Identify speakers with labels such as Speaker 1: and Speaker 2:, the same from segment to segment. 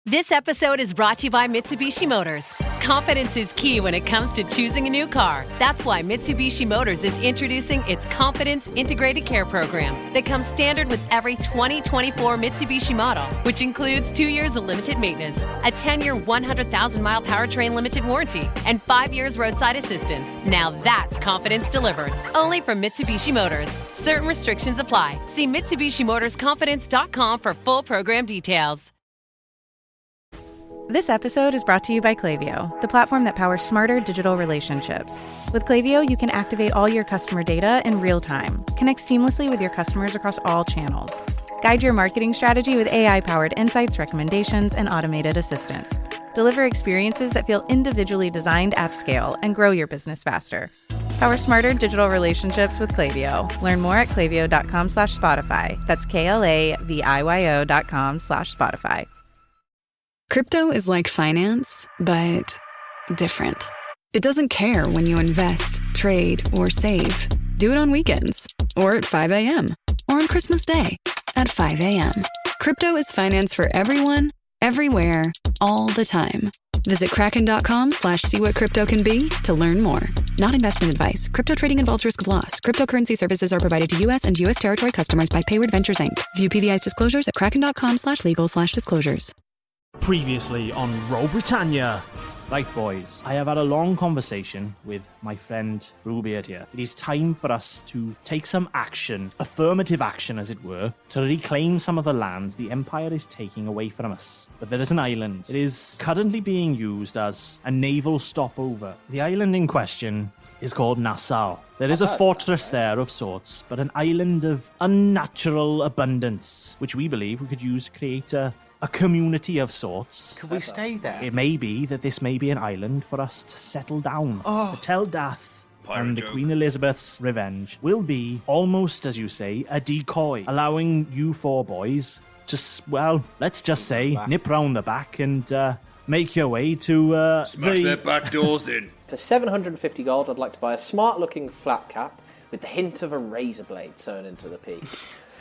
Speaker 1: This episode is brought to you by Mitsubishi Motors. Confidence is key when it comes to choosing a new car. That's why Mitsubishi Motors is introducing its Confidence Integrated Care Program that comes standard with every 2024 Mitsubishi model, which includes 2 years of limited maintenance, a 10-year, 100,000-mile powertrain limited warranty, and 5 years roadside assistance. Now that's confidence delivered. Only from Mitsubishi Motors. Certain restrictions apply. See MitsubishiMotorsConfidence.com for full program details.
Speaker 2: This episode is brought to you by Klaviyo, the platform that powers smarter digital relationships. With Klaviyo, you can activate all your customer data in real time, connect seamlessly with your customers across all channels, guide your marketing strategy with AI-powered insights, recommendations, and automated assistance, deliver experiences that feel individually designed at scale, and grow your business faster. Power smarter digital relationships with Klaviyo. Learn more at klaviyo.com/Spotify. That's KLAVIYO.com/Spotify.
Speaker 3: Crypto is like finance, but different. It doesn't care when you invest, trade, or save. Do it on weekends, or at 5 a.m., or on Christmas Day at 5 a.m. Crypto is finance for everyone, everywhere, all the time. Visit kraken.com/see what crypto can be to learn more. Not investment advice. Crypto trading involves risk of loss. Cryptocurrency services are provided to U.S. and U.S. territory customers by Payward Ventures, Inc. View PVI's disclosures at kraken.com/legal/disclosures.
Speaker 4: Previously on Roll Britannia. Right, boys, I have had a long conversation with my friend Roll Britannia. It is time for us to take some action, affirmative action as it were, to reclaim some of the lands the Empire is taking away from us. But there is an island. It is currently being used as a naval stopover. The island in question is called Nassau. There is a fortress there of sorts, but an island of unnatural abundance, which we believe we could use to create a community of sorts.
Speaker 5: Could we stay there?
Speaker 4: It may be that this may be an island for us to settle down. Tell Dath and the Queen Elizabeth's revenge will be, almost as you say, a decoy, allowing you four boys to, well, let's just say, nip round the back and make your way to
Speaker 6: smash their back doors in.
Speaker 5: For 750 gold, I'd like to buy a smart-looking flat cap with the hint of a razor blade sewn into the peak.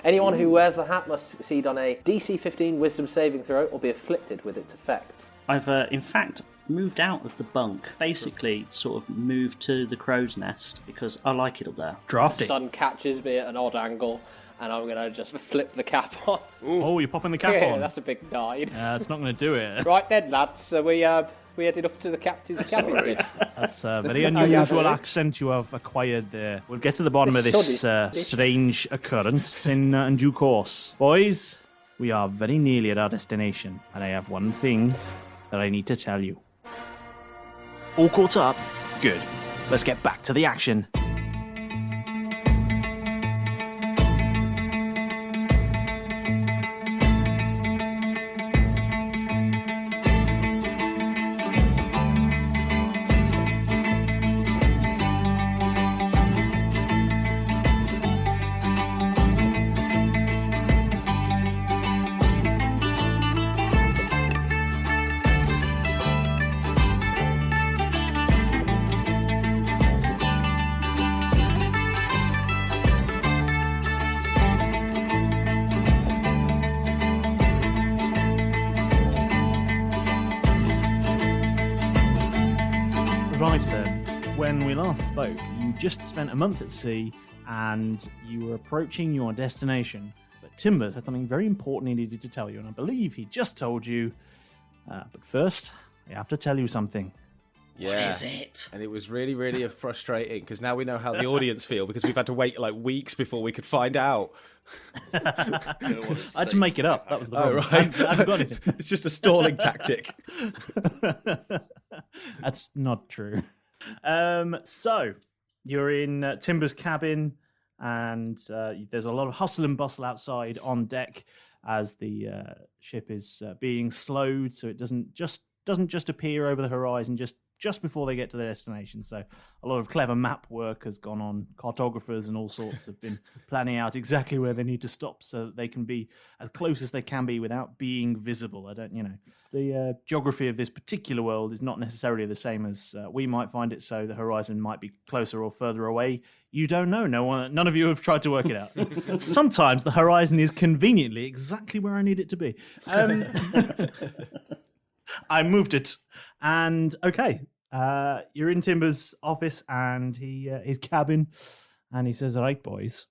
Speaker 5: Anyone who wears the hat must succeed on a DC 15 wisdom saving throw or be afflicted with its effects.
Speaker 7: I've, in fact, moved out of the bunk. Basically, sort of moved to the crow's nest because I like it up there.
Speaker 4: Drafty.
Speaker 5: The sun catches me at an odd angle, and I'm going to just flip the cap on.
Speaker 4: Oh, you're popping the cap on?
Speaker 5: That's a big nine.
Speaker 4: It's not going to do it.
Speaker 5: Right then, lads. So we headed up to the captain's cabin.
Speaker 4: That's a very unusual accent you have acquired there. We'll get to the bottom of this strange occurrence in due course. Boys, we are very nearly at our destination, and I have one thing that I need to tell you. All caught up? Good. Let's get back to the action. Right then, when we last spoke, you just spent a month at sea and you were approaching your destination. But Timbers had something very important he needed to tell you, and I believe he just told you. But first, I have to tell you something.
Speaker 6: Yeah.
Speaker 7: What is it?
Speaker 6: And it was really, really frustrating because now we know how the audience feel because we've had to wait like weeks before we could find out.
Speaker 4: I had to make it up. That was the problem.
Speaker 6: Oh, right.
Speaker 4: I haven't got anything.
Speaker 6: It's just a stalling tactic.
Speaker 4: That's not true. So, you're in Timber's cabin, and there's a lot of hustle and bustle outside on deck as the ship is being slowed, so it doesn't just appear over the horizon just before they get to their destination. So a lot of clever map work has gone on. Cartographers and all sorts have been planning out exactly where they need to stop so that they can be as close as they can be without being visible. The geography of this particular world is not necessarily the same as we might find it, so the horizon might be closer or further away. You don't know. None of you have tried to work it out. Sometimes the horizon is conveniently exactly where I need it to be. I moved it. And okay, you're in Timber's office and his cabin, and he says, "All right, boys.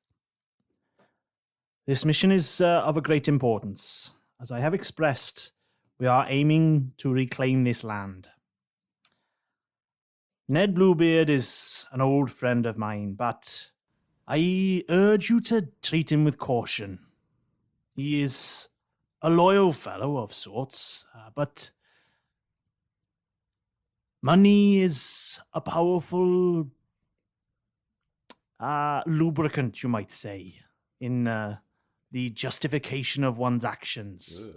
Speaker 4: This mission is of a great importance. As I have expressed, we are aiming to reclaim this land. Ned Bluebeard is an old friend of mine, but I urge you to treat him with caution. He is a loyal fellow of sorts, but money is a powerful lubricant, you might say, in the justification of one's actions."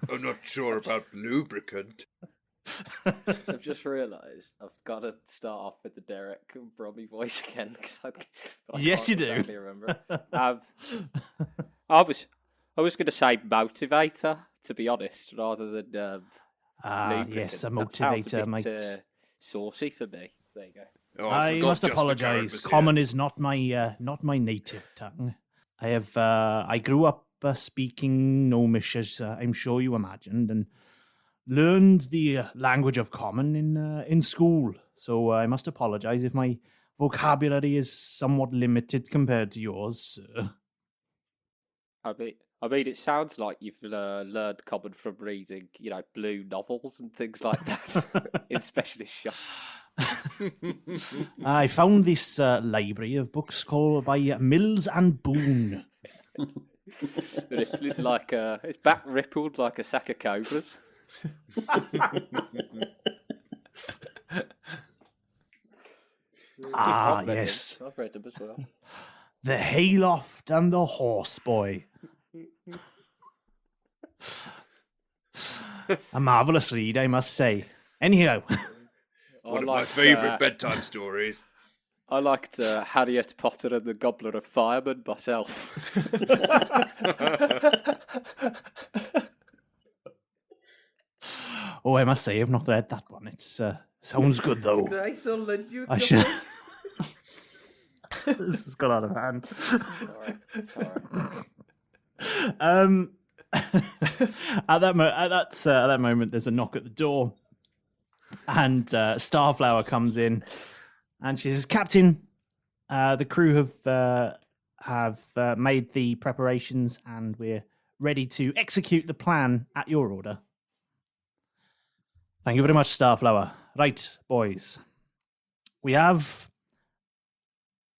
Speaker 8: I'm not sure about lubricant.
Speaker 5: I've just realised I've got to start off with the Derek Brummy voice again.
Speaker 4: Yes, you do.
Speaker 5: Exactly remember. I was going to say motivator, to be honest, rather than lubricant.
Speaker 4: Yes, a
Speaker 5: That sounds
Speaker 4: motivator,
Speaker 5: a bit,
Speaker 4: mate.
Speaker 5: Saucy for me. There you go.
Speaker 8: Oh,
Speaker 4: I
Speaker 8: forgot
Speaker 4: must
Speaker 8: Just
Speaker 4: apologise.
Speaker 8: McCarran was
Speaker 4: Common
Speaker 8: here.
Speaker 4: is not my native tongue. I grew up speaking Gnomish, as I'm sure you imagined, and learned the language of Common in school. So I must apologise if my vocabulary is somewhat limited compared to yours, sir.
Speaker 5: I mean, it sounds like you've learned Common from reading, blue novels and things like that in specialist shops.
Speaker 4: I found this library of books called by Mills and Boone.
Speaker 5: Rippling like it's back rippled like a sack of cobras.
Speaker 4: Yes.
Speaker 5: I've read them as well.
Speaker 4: The Hayloft and the Horse Boy. A marvellous read, I must say. Anyhow.
Speaker 8: One of my favourite bedtime stories.
Speaker 5: I liked Harriet Potter and the Goblet of Fireman myself.
Speaker 4: Oh, I must say, I've not read that one. It sounds good, though.
Speaker 5: Great, I'll lend you a
Speaker 4: I should. This has got out of hand.
Speaker 5: Sorry.
Speaker 4: At that moment, there's a knock at the door, and Starflower comes in, and she says, "Captain, the crew have made the preparations, and we're ready to execute the plan at your order." Thank you very much, Starflower. Right, boys. We have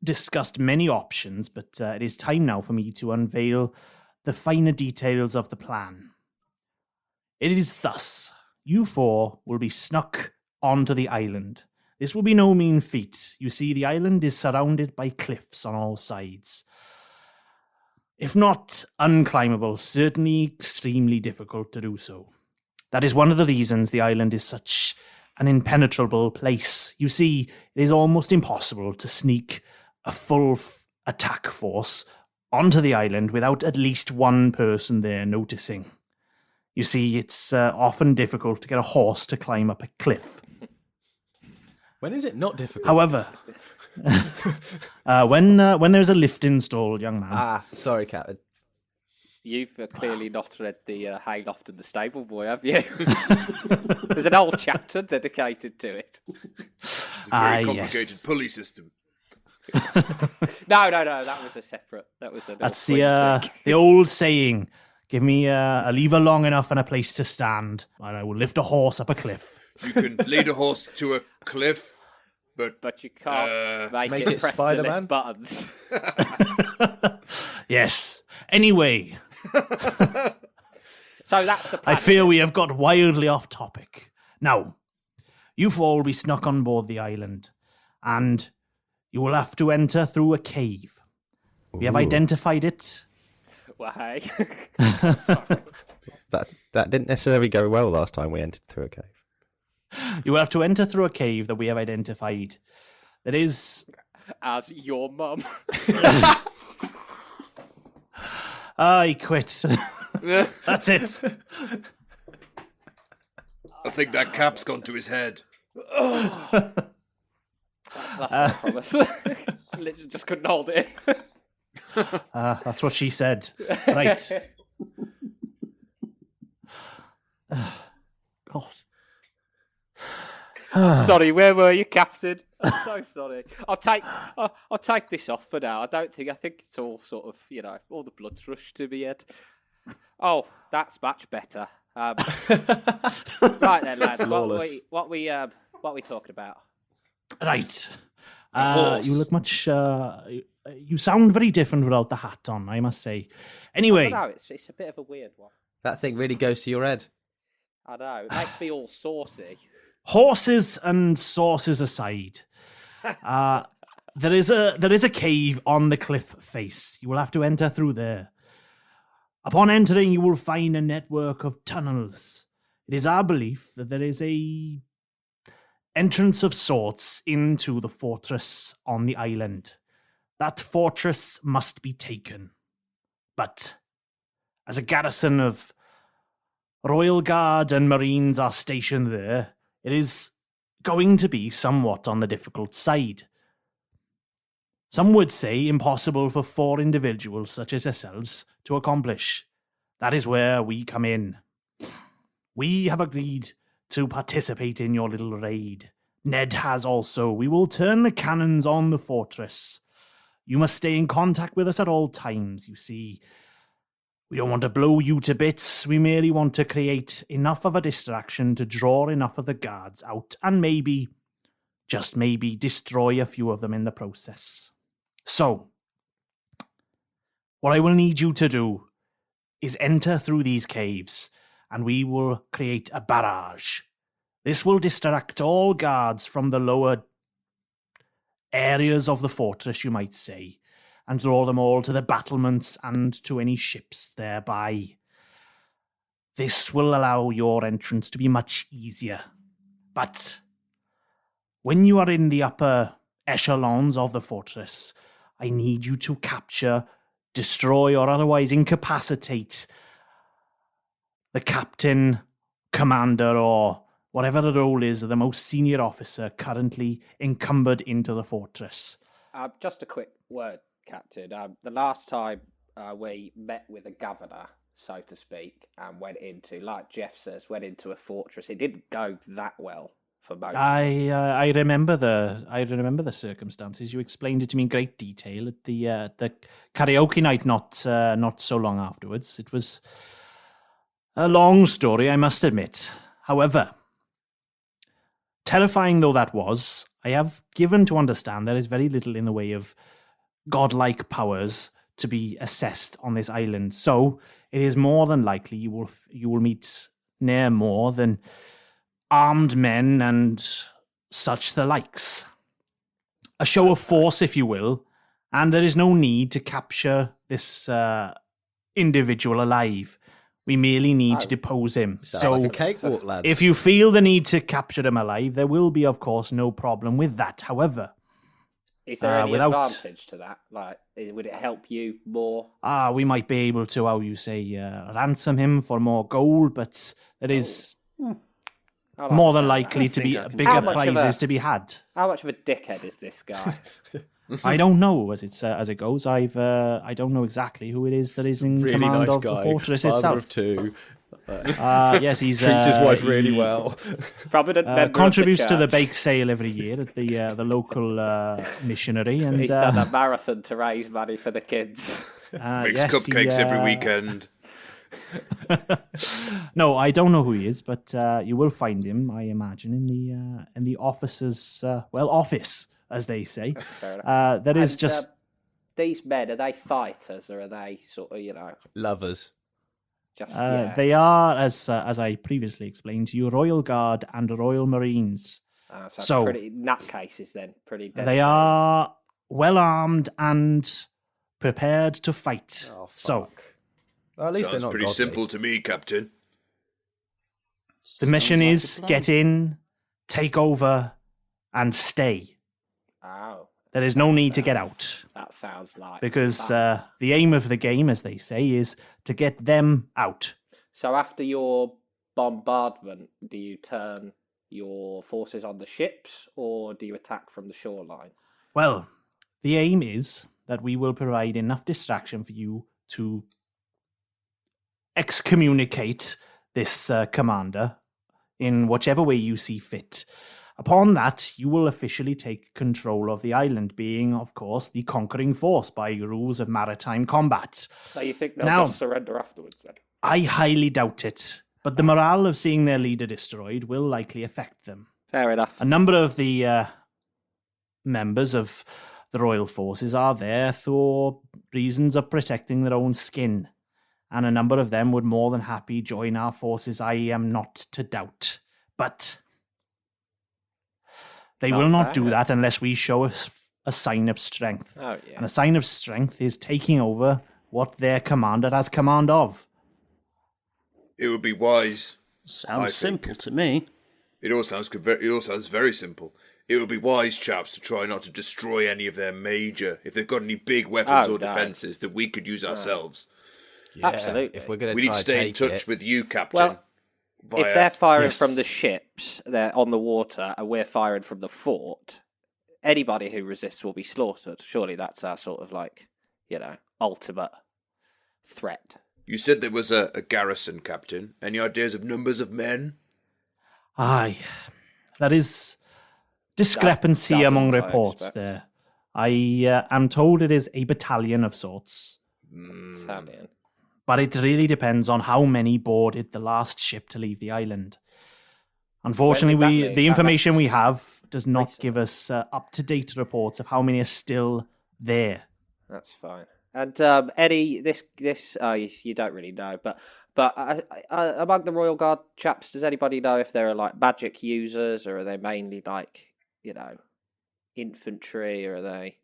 Speaker 4: discussed many options, but it is time now for me to unveil the finer details of the plan. It is thus. You four will be snuck onto the island. This will be no mean feat. You see, the island is surrounded by cliffs on all sides. If not unclimbable, certainly extremely difficult to do so. That is one of the reasons the island is such an impenetrable place. You see, it is almost impossible to sneak a full attack force onto the island without at least one person there noticing. You see, it's often difficult to get a horse to climb up a cliff.
Speaker 6: When is it not difficult?
Speaker 4: However, when there's a lift installed, young man.
Speaker 6: Sorry, Captain.
Speaker 5: You've clearly not read the Hayloft and the Stable Boy, have you? There's an whole chapter dedicated to it.
Speaker 8: It's a very complicated
Speaker 4: yes.
Speaker 8: pulley system.
Speaker 5: No, that was a separate.
Speaker 4: That's the old saying. Give me a lever long enough and a place to stand, and I will lift a horse up a cliff.
Speaker 8: You can lead a horse to a cliff,
Speaker 5: but you can't make
Speaker 6: Make
Speaker 5: it
Speaker 6: it
Speaker 5: press
Speaker 6: Spider-Man?
Speaker 5: the lift buttons.
Speaker 4: Yes. Anyway,
Speaker 5: So that's the plan.
Speaker 4: I fear we have got wildly off topic. Now, you four will be snuck on board the island, and you will have to enter through a cave. We have identified it.
Speaker 5: Well, hey.
Speaker 9: That didn't necessarily go well last time we entered through a cave.
Speaker 4: You will have to enter through a cave that we have identified. That is...
Speaker 5: As your mum.
Speaker 4: I quit. That's it.
Speaker 8: I think that cap's gone to his head.
Speaker 5: That's what I promise. Literally just couldn't hold it in.
Speaker 4: That's what she said. Right. course.
Speaker 5: Sorry, where were you, Captain? I'm so sorry. I'll take this off for now. I think it's all sort of, all the blood's rushed to me head. Oh, that's much better. Right then, lads. What we talking about?
Speaker 4: Right. You look much. You sound very different without the hat on, I must say. Anyway,
Speaker 5: I know it's a bit of a weird one.
Speaker 6: That thing really goes to your head.
Speaker 5: I know. It makes me all saucy.
Speaker 4: Horses and sauces aside, there is a cave on the cliff face. You will have to enter through there. Upon entering, you will find a network of tunnels. It is our belief that there is a entrance of sorts into the fortress on the island. That fortress must be taken. But as a garrison of Royal Guard and Marines are stationed there, it is going to be somewhat on the difficult side. Some would say impossible for 4 individuals such as yourselves to accomplish. That is where we come in. We have agreed to participate in your little raid. Ned has also. We will turn the cannons on the fortress. You must stay in contact with us at all times, you see. We don't want to blow you to bits. We merely want to create enough of a distraction to draw enough of the guards out and maybe, just maybe, destroy a few of them in the process. So, what I will need you to do is enter through these caves and we will create a barrage. This will distract all guards from the lower areas of the fortress, you might say, and draw them all to the battlements and to any ships thereby. This will allow your entrance to be much easier. But when you are in the upper echelons of the fortress, I need you to capture, destroy, or otherwise incapacitate the captain, commander, or whatever the role is of the most senior officer currently encumbered into the fortress.
Speaker 5: Just a quick word, Captain. The last time we met with a governor, so to speak, and went into, like Jeff says, went into a fortress, it didn't go that well for most.
Speaker 4: I remember the circumstances. You explained it to me in great detail at the karaoke night not so long afterwards. It was a long story, I must admit. However, terrifying though that was, I have given to understand there is very little in the way of godlike powers to be assessed on this island. So it is more than likely you will meet ne'er more than armed men and such the likes. A show of force, if you will, and there is no need to capture this individual alive. We merely need to depose him.
Speaker 6: So like a cakewalk, lads.
Speaker 4: If you feel the need to capture him alive, there will be, of course, no problem with that. However,
Speaker 5: is there any advantage to that? Like, would it help you more?
Speaker 4: We might be able to, how you say, ransom him for more gold, but there is more than likely to be bigger prizes to be had.
Speaker 5: How much of a dickhead is this guy?
Speaker 4: I don't know as it goes. I don't know exactly who it is that is in
Speaker 6: really
Speaker 4: command
Speaker 6: nice
Speaker 4: of
Speaker 6: guy,
Speaker 4: the fortress
Speaker 6: father
Speaker 4: itself.
Speaker 6: Of 2.
Speaker 4: Yes, he's
Speaker 6: treats his wife really well.
Speaker 5: Prominent member
Speaker 4: contributes
Speaker 5: of the
Speaker 4: to the bake sale every year at the local missionary, and
Speaker 5: he's done a marathon to raise money for the kids.
Speaker 8: Makes cupcakes every weekend.
Speaker 4: No, I don't know who he is, but you will find him, I imagine, in the officer's office, as they say. That is just
Speaker 5: these men. Are they fighters or are they sort of
Speaker 6: lovers?
Speaker 5: Just
Speaker 4: they are, as I previously explained to you, Royal Guard and Royal Marines.
Speaker 5: So pretty nutcases then. Pretty. Dedicated.
Speaker 4: They are well armed and prepared to fight.
Speaker 6: Oh, fuck.
Speaker 4: So.
Speaker 6: Well, at least
Speaker 8: sounds
Speaker 6: they're not
Speaker 8: pretty
Speaker 6: godly.
Speaker 8: simple to me, Captain.
Speaker 4: The mission is get in, take over, and stay.
Speaker 5: Oh.
Speaker 4: There is no need to get out.
Speaker 5: That sounds like
Speaker 4: because the aim of the game, as they say, is to get them out.
Speaker 5: So after your bombardment, do you turn your forces on the ships, or do you attack from the shoreline?
Speaker 4: Well, the aim is that we will provide enough distraction for you to excommunicate this commander in whichever way you see fit. Upon that, you will officially take control of the island, being, of course, the conquering force by rules of maritime combat.
Speaker 5: So you think they'll
Speaker 4: Now,
Speaker 5: just surrender afterwards then?
Speaker 4: I highly doubt it, but the morale of seeing their leader destroyed will likely affect them.
Speaker 5: Fair enough.
Speaker 4: A number of the members of the royal forces are there for reasons of protecting their own skin, and a number of them would more than happy join our forces, I am not to doubt. But they will not do that unless we show us a sign of strength.
Speaker 5: Oh, yeah.
Speaker 4: And a sign of strength is taking over what their commander has command of.
Speaker 8: It would be wise.
Speaker 7: Sounds simple to me.
Speaker 8: It all sounds very simple. It would be wise, chaps, to try not to destroy any of their major, if they've got any big weapons or defences that we could use ourselves.
Speaker 6: Yeah,
Speaker 5: absolutely.
Speaker 6: If we're going
Speaker 8: we need to stay in touch with you, Captain.
Speaker 5: Well, if they're firing from the ships, they're on the water, and we're firing from the fort, anybody who resists will be slaughtered. Surely that's our sort of ultimate threat.
Speaker 8: You said there was a garrison, Captain. Any ideas of numbers of men?
Speaker 4: Aye, that is discrepancy among reports there. I am told it is a battalion of sorts.
Speaker 5: Battalion.
Speaker 4: But it really depends on how many boarded the last ship to leave the island. Unfortunately, the information we have does not give us up-to-date reports of how many are still there.
Speaker 5: That's fine. And Eddie, this you don't really know, but among the Royal Guard chaps, does anybody know if they're magic users, or are they mainly infantry, or are they?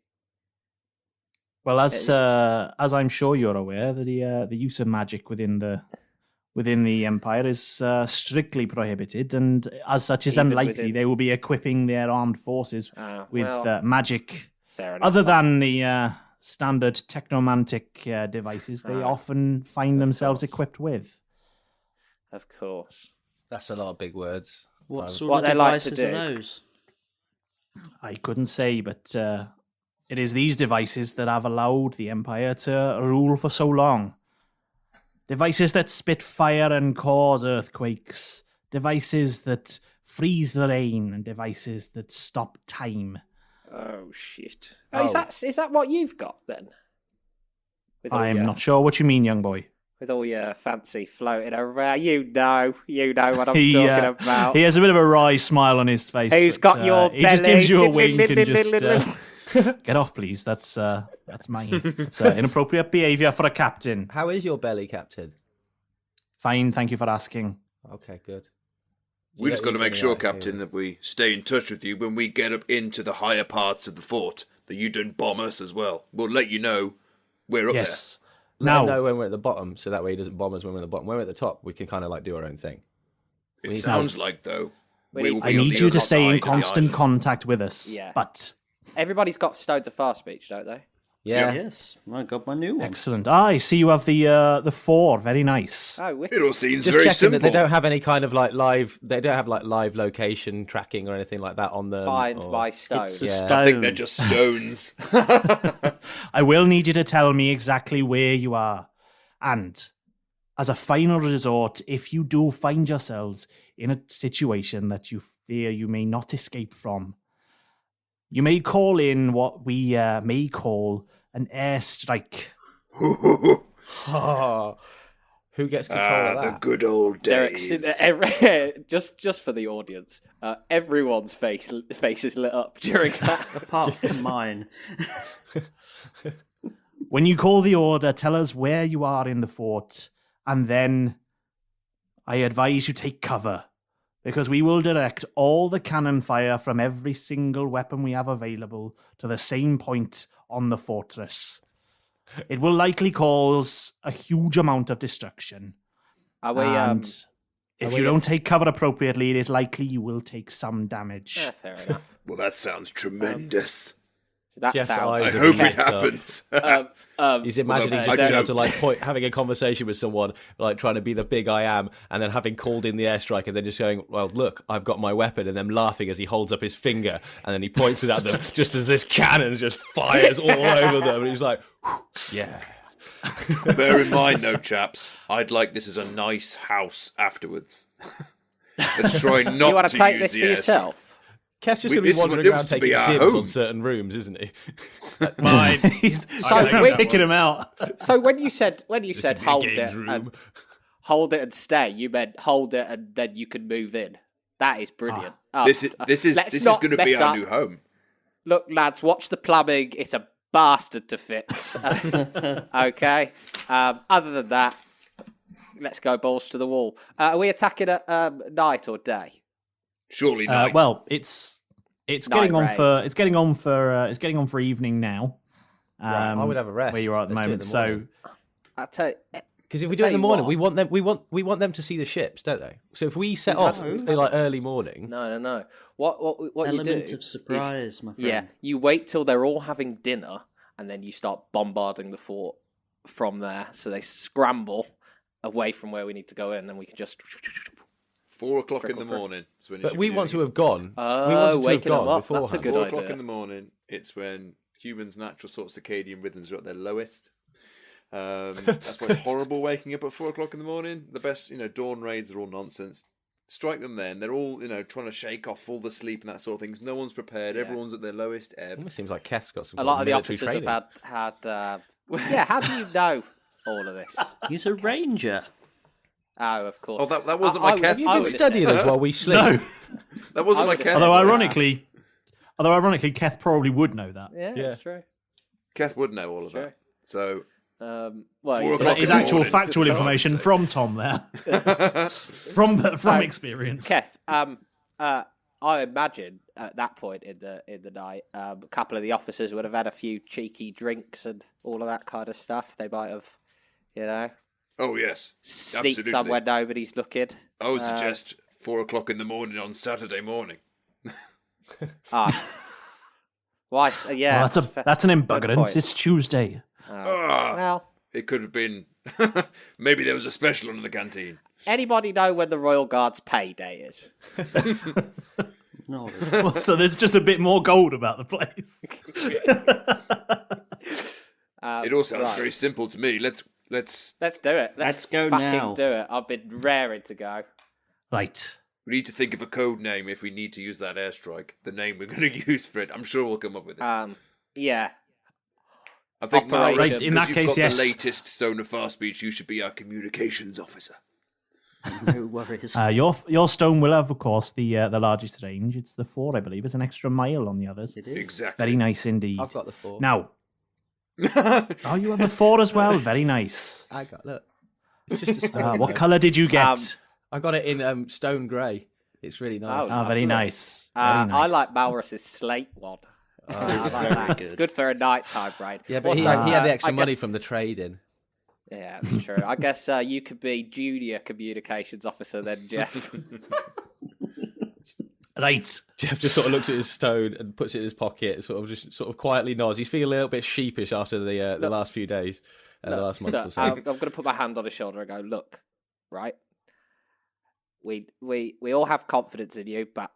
Speaker 4: Well, as I'm sure you're aware, the use of magic within the Empire is strictly prohibited, and as such is unlikely they will be equipping their armed forces with magic.
Speaker 5: Fair enough.
Speaker 4: Other than the standard technomantic devices, they often find themselves equipped with.
Speaker 5: Of course.
Speaker 6: That's a lot of big words.
Speaker 7: What sort of devices are those?
Speaker 4: I couldn't say, but it is these devices that have allowed the Empire to rule for so long. Devices that spit fire and cause earthquakes. Devices that freeze the rain, and devices that stop time.
Speaker 5: Oh, shit. Oh. Is that what you've got, then?
Speaker 4: I'm not sure what you mean, young boy.
Speaker 5: With all your fancy floating around. You know what I'm talking about.
Speaker 4: He has a bit of a wry smile on his face.
Speaker 5: Who's got your belly?
Speaker 4: He just gives you a wink and just... get off, please. That's mine. It's inappropriate behaviour for a captain.
Speaker 6: How is your belly, Captain?
Speaker 4: Fine, thank you for asking.
Speaker 6: Okay, good.
Speaker 8: We just got to make sure, Captain, that we stay in touch with you when we get up into the higher parts of the fort, that you don't bomb us as well. We'll let you know we're up there.
Speaker 6: Let him know when we're at the bottom, so that way he doesn't bomb us when we're at the bottom. When we're at the top, we can kind of do our own thing.
Speaker 8: It sounds like, though.
Speaker 4: I need you to stay in constant contact with us.
Speaker 5: Yeah.
Speaker 4: But
Speaker 5: everybody's got stones of fast speech, don't they?
Speaker 6: Yeah.
Speaker 7: Yes, I got my new one.
Speaker 4: Excellent. I see you have the 4. Very nice.
Speaker 5: Oh,
Speaker 8: it all seems
Speaker 6: just
Speaker 8: very
Speaker 6: checking
Speaker 8: simple.
Speaker 6: That they don't have any kind of live. They don't have live location tracking or anything like that on them.
Speaker 5: Find my stone.
Speaker 7: It's a stone.
Speaker 8: I think they're just stones.
Speaker 4: I will need you to tell me exactly where you are, and as a final resort, if you do find yourselves in a situation that you fear you may not escape from, you may call in what we may call an airstrike.
Speaker 6: Who gets control of that?
Speaker 8: The good old days.
Speaker 5: Just for the audience, everyone's face is lit up during that.
Speaker 7: Apart from mine.
Speaker 4: When you call the order, tell us where you are in the fort, and then I advise you take cover, because we will direct all the cannon fire from every single weapon we have available to the same point on the fortress. It will likely cause a huge amount of destruction. And if you don't take cover appropriately, it is likely you will take some damage.
Speaker 5: Fair enough.
Speaker 8: Well, that sounds tremendous.
Speaker 5: That
Speaker 6: Jeff's
Speaker 5: sounds.
Speaker 8: I hope it happens.
Speaker 6: He's imagining just being able to having a conversation with someone, trying to be the big I am, and then having called in the airstrike, and then just going, "Well, look, I've got my weapon," and them laughing as he holds up his finger, and then he points it at them, just as this cannon just fires all over them, and he's like, "Yeah."
Speaker 8: Bear in mind, though, chaps, I'd like this as a nice house afterwards. Let's try not
Speaker 5: You want
Speaker 8: to
Speaker 5: to take
Speaker 8: use
Speaker 5: this
Speaker 8: the
Speaker 5: for
Speaker 8: airstrip.
Speaker 5: yourself?
Speaker 6: Keth's just
Speaker 8: We-
Speaker 6: going to
Speaker 8: this
Speaker 6: be
Speaker 8: is what
Speaker 6: wandering
Speaker 8: it
Speaker 6: around
Speaker 8: was to
Speaker 6: taking
Speaker 8: be our
Speaker 6: dibs
Speaker 8: home.
Speaker 6: on certain rooms, isn't he?
Speaker 4: Mine.
Speaker 5: So
Speaker 4: Picking him out.
Speaker 5: So when you said hold
Speaker 6: games
Speaker 5: it
Speaker 6: room.
Speaker 5: and hold it and stay, you meant hold it and then you can move in. That is brilliant.
Speaker 8: This is
Speaker 5: let's not
Speaker 8: going to be
Speaker 5: mess
Speaker 8: our
Speaker 5: up.
Speaker 8: new home.
Speaker 5: Look, lads, watch the plumbing. It's a bastard to fix. Okay. Other than that, let's go balls to the wall. Are we attacking at night or day?
Speaker 8: Surely not.
Speaker 4: Well, it's getting on for evening now.
Speaker 6: Right, I would have a rest.
Speaker 4: Where you are at the
Speaker 6: Let's do it in
Speaker 4: moment.
Speaker 6: the
Speaker 4: So
Speaker 6: morning.
Speaker 5: I'll tell you.
Speaker 6: Because if we do it in the morning,
Speaker 5: what.
Speaker 6: we want them to see the ships, don't they? So if we set off like early morning,
Speaker 5: No. What you do?
Speaker 7: Element of surprise, my friend.
Speaker 5: Yeah, you wait till they're all having dinner, and then you start bombarding the fort from there. So they scramble away from where we need to go in, and we can just.
Speaker 8: 4 o'clock in
Speaker 5: Trickle
Speaker 8: the
Speaker 5: through.
Speaker 8: morning. Is when you
Speaker 6: but
Speaker 8: should
Speaker 6: we
Speaker 8: be
Speaker 6: want to
Speaker 8: doing
Speaker 6: have gone. We
Speaker 5: Oh,
Speaker 6: wanted to have
Speaker 5: waking them
Speaker 6: gone
Speaker 5: up. That's a
Speaker 6: beforehand.
Speaker 5: good
Speaker 8: 4
Speaker 5: idea.
Speaker 8: o'clock in the morning. It's when humans' natural sort of circadian rhythms are at their lowest. That's why it's horrible waking up at 4 o'clock in the morning. The best, dawn raids are all nonsense. Strike them then. They're all, trying to shake off all the sleep and that sort of things. No one's prepared.
Speaker 5: Yeah.
Speaker 8: Everyone's at their lowest ebb.
Speaker 6: Almost seems like Keth's got some.
Speaker 5: A lot of the
Speaker 6: military
Speaker 5: officers
Speaker 6: training.
Speaker 5: have had. Yeah, how do you know all of this?
Speaker 7: He's a ranger.
Speaker 5: Oh, of course.
Speaker 8: Oh, that wasn't my
Speaker 5: would-
Speaker 8: Keth.
Speaker 6: Have you
Speaker 5: I
Speaker 6: been
Speaker 5: would-
Speaker 6: studying us while we sleep?
Speaker 4: no.
Speaker 8: That wasn't
Speaker 5: I
Speaker 8: my
Speaker 5: would
Speaker 8: Keth.
Speaker 5: have
Speaker 4: Although
Speaker 5: said-
Speaker 4: ironically, Keth probably would know that.
Speaker 5: Yeah,
Speaker 6: Yeah.
Speaker 5: that's true.
Speaker 8: Keth would know all of
Speaker 5: Sure.
Speaker 8: that. So,
Speaker 5: Well,
Speaker 8: 4
Speaker 5: you
Speaker 8: o'clock
Speaker 5: did.
Speaker 4: That is
Speaker 8: in the
Speaker 4: actual
Speaker 8: morning.
Speaker 4: factual
Speaker 8: Just
Speaker 4: information
Speaker 8: so.
Speaker 4: from Tom there, from experience.
Speaker 5: Keth, I imagine at that point in the night, a couple of the officers would have had a few cheeky drinks and all of that kind of stuff. They might have,
Speaker 8: oh yes,
Speaker 5: sneaked
Speaker 8: absolutely.
Speaker 5: somewhere nobody's looking.
Speaker 8: I would suggest 4 o'clock in the morning on Saturday morning.
Speaker 5: Why? Yeah,
Speaker 4: Well, that's an
Speaker 5: point.
Speaker 4: embuggerance. It's Tuesday.
Speaker 5: Well,
Speaker 8: It could have been. Maybe there was a special in the canteen.
Speaker 5: anybody know when the Royal Guard's payday is?
Speaker 7: No.
Speaker 4: So there's just a bit more gold about the place.
Speaker 8: It all sounds
Speaker 5: right.
Speaker 8: very simple to me. Let's.
Speaker 5: Let's do it.
Speaker 7: Let's go
Speaker 5: fucking
Speaker 7: now.
Speaker 5: do it. I've been raring to go.
Speaker 4: Right.
Speaker 8: We need to think of a code name if we need to use that airstrike. The name we're going to use for it. I'm sure we'll come up with it.
Speaker 5: Yeah.
Speaker 8: I think
Speaker 5: Operation.
Speaker 8: Malrus,
Speaker 4: Right, in that
Speaker 8: because
Speaker 4: case,
Speaker 8: you've got
Speaker 4: yes.
Speaker 8: the latest Stone of Far Speech, you should be our communications officer.
Speaker 7: No worries.
Speaker 4: Your stone will have, of course, the largest range. It's the 4, I believe. It's an extra mile on the others.
Speaker 7: It is.
Speaker 8: Exactly.
Speaker 4: Very nice indeed.
Speaker 6: I've got the 4.
Speaker 4: Now, you have a 4 as well. Very nice.
Speaker 6: I got look. It's just a stone.
Speaker 4: What colour did you get?
Speaker 6: I got it in stone grey. It's really nice.
Speaker 5: Oh,
Speaker 4: Very nice. Very nice.
Speaker 5: I like Malrus's slate one. I like that.
Speaker 7: good.
Speaker 5: It's good for a nighttime raid.
Speaker 6: Yeah, but
Speaker 5: Also,
Speaker 6: he had the
Speaker 5: I
Speaker 6: extra money
Speaker 5: guess-
Speaker 6: from the trading.
Speaker 5: Yeah, that's true. I guess you could be junior communications officer then, Jeff.
Speaker 4: Right.
Speaker 6: Jeff just sort of looks at his stone and puts it in his pocket, sort of quietly nods. He's feeling a little bit sheepish after the last few days, the last month or
Speaker 5: Look,
Speaker 6: so.
Speaker 5: I'm going to put my hand on his shoulder and go, look, right? We all have confidence in you, but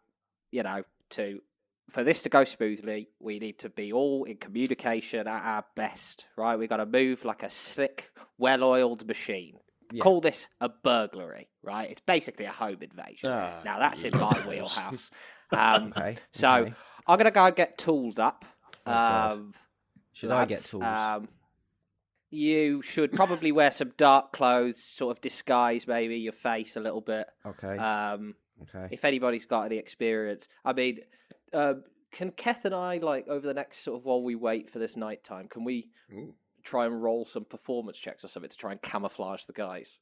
Speaker 5: for this to go smoothly, we need to be all in communication at our best, right? We got to move like a slick, well-oiled machine.
Speaker 6: Yeah.
Speaker 5: Call this a burglary, right? It's basically a home invasion.
Speaker 7: Ah,
Speaker 5: Now that's in my wheelhouse.
Speaker 6: Okay.
Speaker 5: So
Speaker 6: okay.
Speaker 5: I'm going to go and get tooled up.
Speaker 6: God. Should I get
Speaker 5: lads.
Speaker 6: tools?
Speaker 5: You should probably wear some dark clothes, sort of disguise maybe your face a little bit.
Speaker 6: Okay. Okay.
Speaker 5: If anybody's got any experience, I mean, can Keth and I, like, over the next sort of while we wait for this nighttime, can we try and roll some performance checks or something to try and camouflage the guys?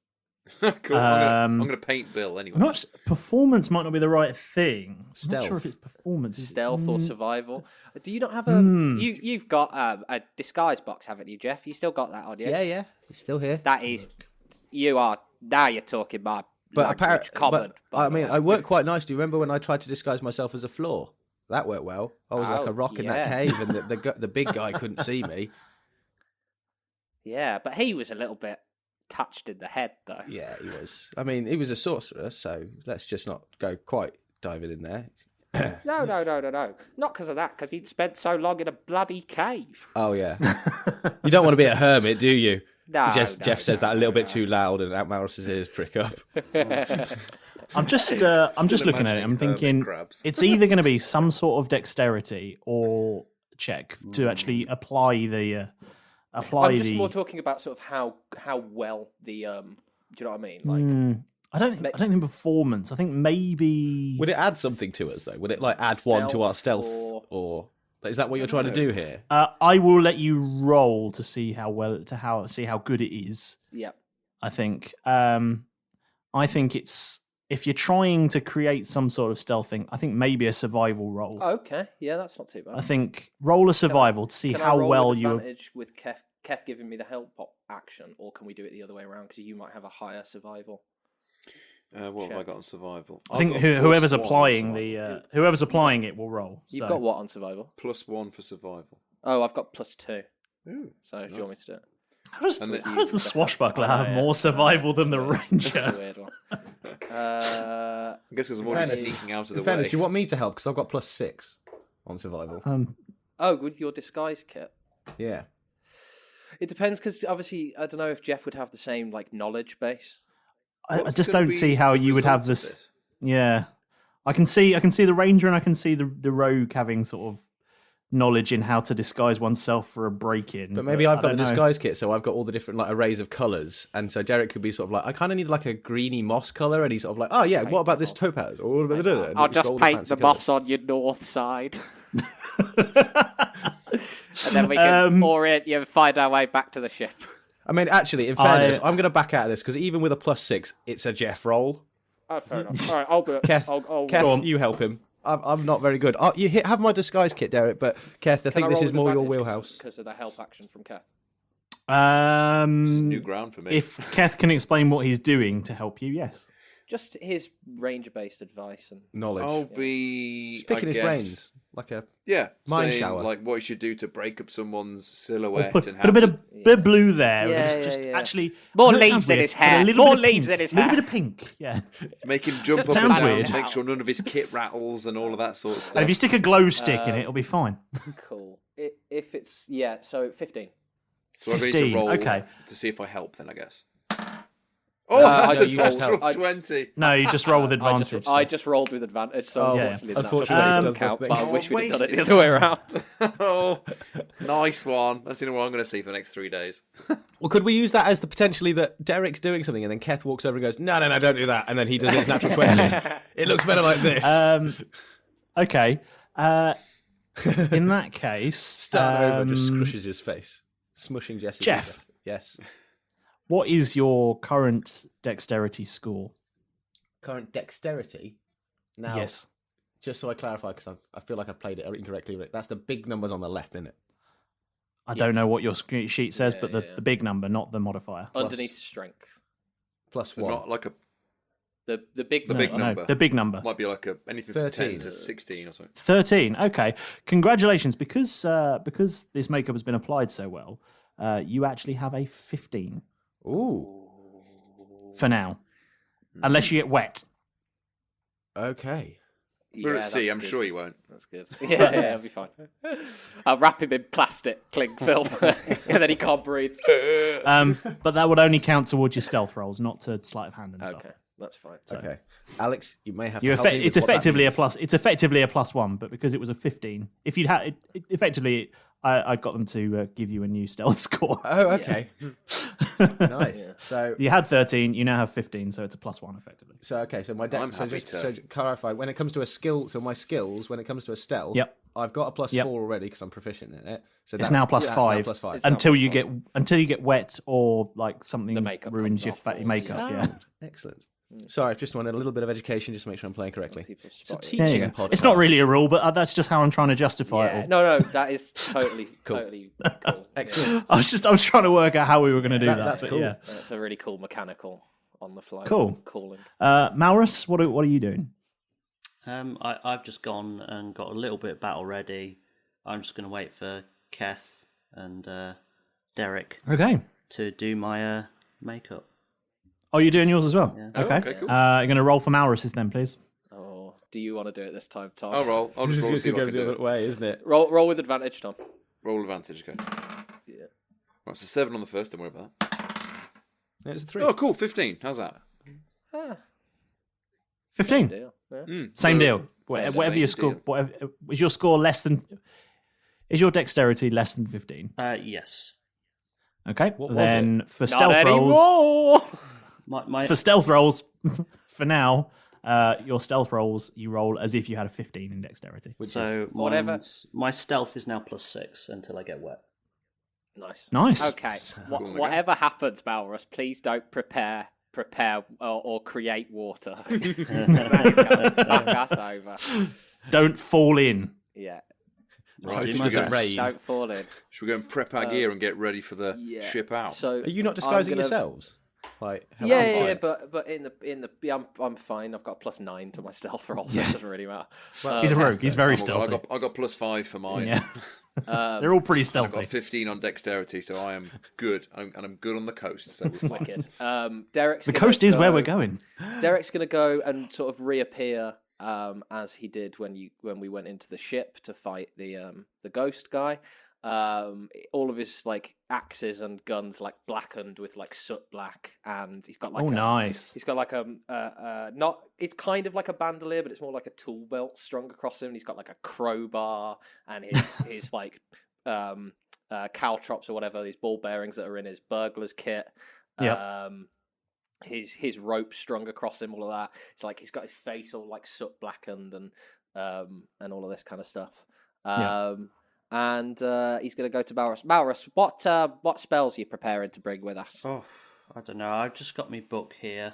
Speaker 8: Cool. I'm going to paint Bill anyway.
Speaker 4: Performance might not be the right thing. I'm
Speaker 6: Stealth.
Speaker 4: not sure if it's performance.
Speaker 5: Stealth or survival? Do you not have a? You've got a disguise box, haven't you, Jeff? You still got that on you?
Speaker 6: Yeah. He's still here.
Speaker 5: That is, you are now. You're talking my
Speaker 6: But
Speaker 5: language,
Speaker 6: apparently,
Speaker 5: common.
Speaker 6: I mean, I worked quite nicely. Remember when I tried to disguise myself as a floor? That worked well. I was like
Speaker 5: Oh,
Speaker 6: a rock in that
Speaker 5: yeah.
Speaker 6: cave, and the big guy couldn't see me.
Speaker 5: Yeah, but he was a little bit touched in the head, though.
Speaker 6: Yeah, he was. I mean, he was a sorcerer, so let's just not go quite diving in there.
Speaker 5: No. Not because of that, because he'd spent so long in a bloody cave.
Speaker 6: Oh yeah. You don't want to be a hermit, do you?
Speaker 10: No,
Speaker 6: Jeff says that a little bit too loud, and Malrus's ears prick up.
Speaker 4: I'm just looking at it. I'm thinking it's either going to be some sort of dexterity or check to actually apply the.
Speaker 5: I'm just more talking about sort of how well the. Do you know what I mean? Like,
Speaker 4: I don't think performance. I think maybe.
Speaker 6: Would it add something to us though? Would it like add one to our stealth, or is that what you're trying to do here?
Speaker 4: I will let you roll to see how good it is.
Speaker 5: Yeah.
Speaker 4: I think it's if you're trying to create some sort of stealth thing. I think maybe a survival roll.
Speaker 5: Okay, yeah, that's not too bad.
Speaker 4: I think roll a survival to see how well you.
Speaker 5: Advantage with Keth giving me the help action, or can we do it the other way around? Because you might have a higher survival.
Speaker 8: What have I got on survival?
Speaker 4: I think whoever's applying it will roll.
Speaker 5: You've got what on survival?
Speaker 8: +1 for survival.
Speaker 5: Oh, I've got +2.
Speaker 8: Ooh,
Speaker 5: so do you want me to do it?
Speaker 4: How does the swashbuckler have more survival than the ranger?
Speaker 5: That's a weird one.
Speaker 8: I guess because I'm already sneaking out of the way.
Speaker 6: In fairness, do you want me to help? Because I've got +6 on survival.
Speaker 5: With your disguise kit?
Speaker 6: Yeah.
Speaker 5: It depends, because obviously, I don't know if Jeff would have the same knowledge base.
Speaker 4: I just don't see how you would have this. Yeah, I can see the ranger and I can see the rogue having sort of knowledge in how to disguise oneself for a break-in.
Speaker 6: But maybe I've got the disguise kit, so I've got all the different arrays of colours, and so Derek could be sort of like, I kind of need like a greeny moss colour, and he's sort of like, oh yeah, what about this topaz? Or
Speaker 10: I'll just paint the moss on your north side. And then we can orient you and find our way back to the ship.
Speaker 6: I mean, actually, in fairness, I'm going to back out of this, because even with a +6, it's a Jeff roll.
Speaker 10: Oh, fair enough. All right, I'll do it.
Speaker 6: Keth, you help him. I'm not very good. You have my disguise kit, Derek, but Keth, I think this is more your wheelhouse.
Speaker 5: Because of the help action from Keth.
Speaker 8: New ground for me.
Speaker 4: If Keth can explain what he's doing to help you, yes.
Speaker 5: Just his ranger-based advice and
Speaker 6: knowledge.
Speaker 8: I'll be
Speaker 6: just picking his brains like a
Speaker 8: mind
Speaker 6: shower,
Speaker 8: like what you should do to break up someone's silhouette.
Speaker 4: Put a bit of blue there. Actually
Speaker 10: more leaves in his hair. More leaves in his hair.
Speaker 4: A little bit of pink. Yeah.
Speaker 8: Make him jump up and down. Make sure none of his kit rattles and all of that sort of stuff.
Speaker 4: And if you stick a glow stick in it, it'll be fine.
Speaker 5: Cool. If it's so 15.
Speaker 8: So 15. I need to roll to see if I help. Then I guess. Oh, that's a natural 20.
Speaker 4: No, you just roll with advantage.
Speaker 5: I just rolled with advantage, so unfortunately
Speaker 6: it
Speaker 5: doesn't count, but I wish we'd done it the other way around.
Speaker 8: Oh, nice one. That's what I'm going to see for the next 3 days.
Speaker 6: Well, could we use that as the potentially that Derek's doing something and then Keth walks over and goes, no, don't do that, and then he does his natural 20. It looks better like this.
Speaker 4: Okay. In that case...
Speaker 6: Starting over and just scrushes his face. Smushing Jesse.
Speaker 4: Jeff.
Speaker 6: Yes.
Speaker 4: What is your current dexterity score?
Speaker 6: Current dexterity? Now,
Speaker 4: yes.
Speaker 6: Just so I clarify, because I feel like I've played it incorrectly. That's the big numbers on the left, isn't it?
Speaker 4: I don't know what your sheet says, but the big number, not the modifier.
Speaker 5: Underneath strength.
Speaker 6: +1.
Speaker 8: Not like a...
Speaker 5: The big
Speaker 8: number.
Speaker 4: No, the big number.
Speaker 8: Might be like anything
Speaker 6: 13.
Speaker 8: from 10 to 16 or something.
Speaker 4: 13, okay. Congratulations. Because this makeup has been applied so well, you actually have a 15.
Speaker 6: Ooh.
Speaker 4: For now. Unless you get wet.
Speaker 6: Okay.
Speaker 8: We're at sea, I'm sure you won't.
Speaker 5: That's good. Yeah, it'll be fine. I'll wrap him in plastic cling film, and then he can't breathe.
Speaker 4: But that would only count towards your stealth rolls, not to sleight of hand and stuff.
Speaker 5: Okay, that's fine.
Speaker 6: Okay. Alex, you may have to help me
Speaker 4: it's effectively a plus. It's effectively a +1, but because it was a 15, if you'd had effectively, I got them to give you a new stealth score.
Speaker 6: Oh, okay. Nice. Yeah. So
Speaker 4: you had 13, you now have 15, so it's a +1 effectively.
Speaker 6: So okay, so my deck. So just to clarify, when it comes to a skill, so my skills, when it comes to a stealth, I've got a +4 already because I'm proficient in it. So
Speaker 4: it's now +5 until you get wet or like something ruins your makeup. Yeah.
Speaker 6: Excellent. Sorry, I've just wanted a little bit of education just to make sure I'm playing correctly. It's a
Speaker 4: teaching podcast. It's not really a rule, but that's just how I'm trying to justify it all.
Speaker 5: No, that is totally totally cool.
Speaker 6: Excellent.
Speaker 4: Yeah. I was trying to work out how we were going to do that.
Speaker 6: That's cool.
Speaker 4: Yeah.
Speaker 5: That's a really cool mechanical on the fly.
Speaker 4: Cool.
Speaker 5: Calling.
Speaker 4: Malrus, what are you doing?
Speaker 7: I've just gone and got a little bit of battle ready. I'm just going to wait for Keth and Derek.
Speaker 4: Okay.
Speaker 7: To do my makeup.
Speaker 4: Oh, you're doing yours as well?
Speaker 7: Yeah.
Speaker 4: Okay.
Speaker 8: Okay, cool.
Speaker 4: You're going to roll for Malrus's then, please.
Speaker 5: Oh, do you want to do it this time, Tom?
Speaker 8: I'll roll. I'll just roll.
Speaker 6: This is going to go the other way, isn't it?
Speaker 5: Roll with advantage, Tom.
Speaker 8: Roll advantage, okay.
Speaker 5: Yeah.
Speaker 8: Right, so 7 on the first, don't worry about that.
Speaker 6: It's a 3.
Speaker 8: Oh, cool. 15. How's that?
Speaker 4: 15.
Speaker 5: Deal. Yeah.
Speaker 4: Same
Speaker 8: So-
Speaker 4: deal. Whatever
Speaker 8: Same
Speaker 4: your score,
Speaker 8: deal.
Speaker 4: whatever is your score less than? Is your dexterity less than 15?
Speaker 7: Yes.
Speaker 4: Okay.
Speaker 6: What was
Speaker 4: then for
Speaker 5: Not
Speaker 4: stealth rolls,
Speaker 5: anymore.
Speaker 4: for stealth rolls, for now, your stealth rolls you roll as if you had a 15 in dexterity.
Speaker 7: So
Speaker 5: Whatever.
Speaker 7: my stealth is now +6 until I get wet.
Speaker 5: Nice.
Speaker 4: Cool
Speaker 5: Okay.
Speaker 8: to go.
Speaker 5: Whatever happens, Malrus, please don't prepare or create water. Fuck us over.
Speaker 4: Don't fall in.
Speaker 5: Yeah.
Speaker 8: Right,
Speaker 6: It
Speaker 8: should we
Speaker 6: doesn't
Speaker 8: go-
Speaker 6: rain.
Speaker 5: Don't fall in.
Speaker 8: Should we go and prep our gear and get ready for the ship out?
Speaker 5: So
Speaker 6: Are you not disguising
Speaker 5: I'm gonna-
Speaker 6: yourselves? Like,
Speaker 5: Yeah, but I'm fine. I've got a +9 to my stealth roll, so it doesn't really matter.
Speaker 4: He's a rogue. He's very
Speaker 8: Oh my God,
Speaker 4: stealthy.
Speaker 8: I got +5 for mine.
Speaker 4: Yeah. They're all pretty
Speaker 8: I've got
Speaker 4: stealthy.
Speaker 8: 15 on dexterity, so I am good. I'm good on the coast, so we're fine.
Speaker 5: Wicked. Derek's
Speaker 4: The
Speaker 5: gonna
Speaker 4: coast is where
Speaker 5: go-
Speaker 4: we're going.
Speaker 5: Derek's going to go and sort of reappear as he did when we went into the ship to fight the ghost guy. All of his like axes and guns like blackened with like soot black, and he's got like
Speaker 4: Nice.
Speaker 5: he's got like not it's kind of like a bandolier, but it's more like a tool belt strung across him. And he's got like a crowbar and his like caltrops or whatever, these ball bearings that are in his burglar's kit.
Speaker 4: Yep.
Speaker 5: His rope strung across him, all of that. It's like he's got his face all like soot blackened and all of this kind of stuff. And he's going to go to Malrus. Malrus, what spells are you preparing to bring with us?
Speaker 7: Oh, I don't know. I've just got my book here.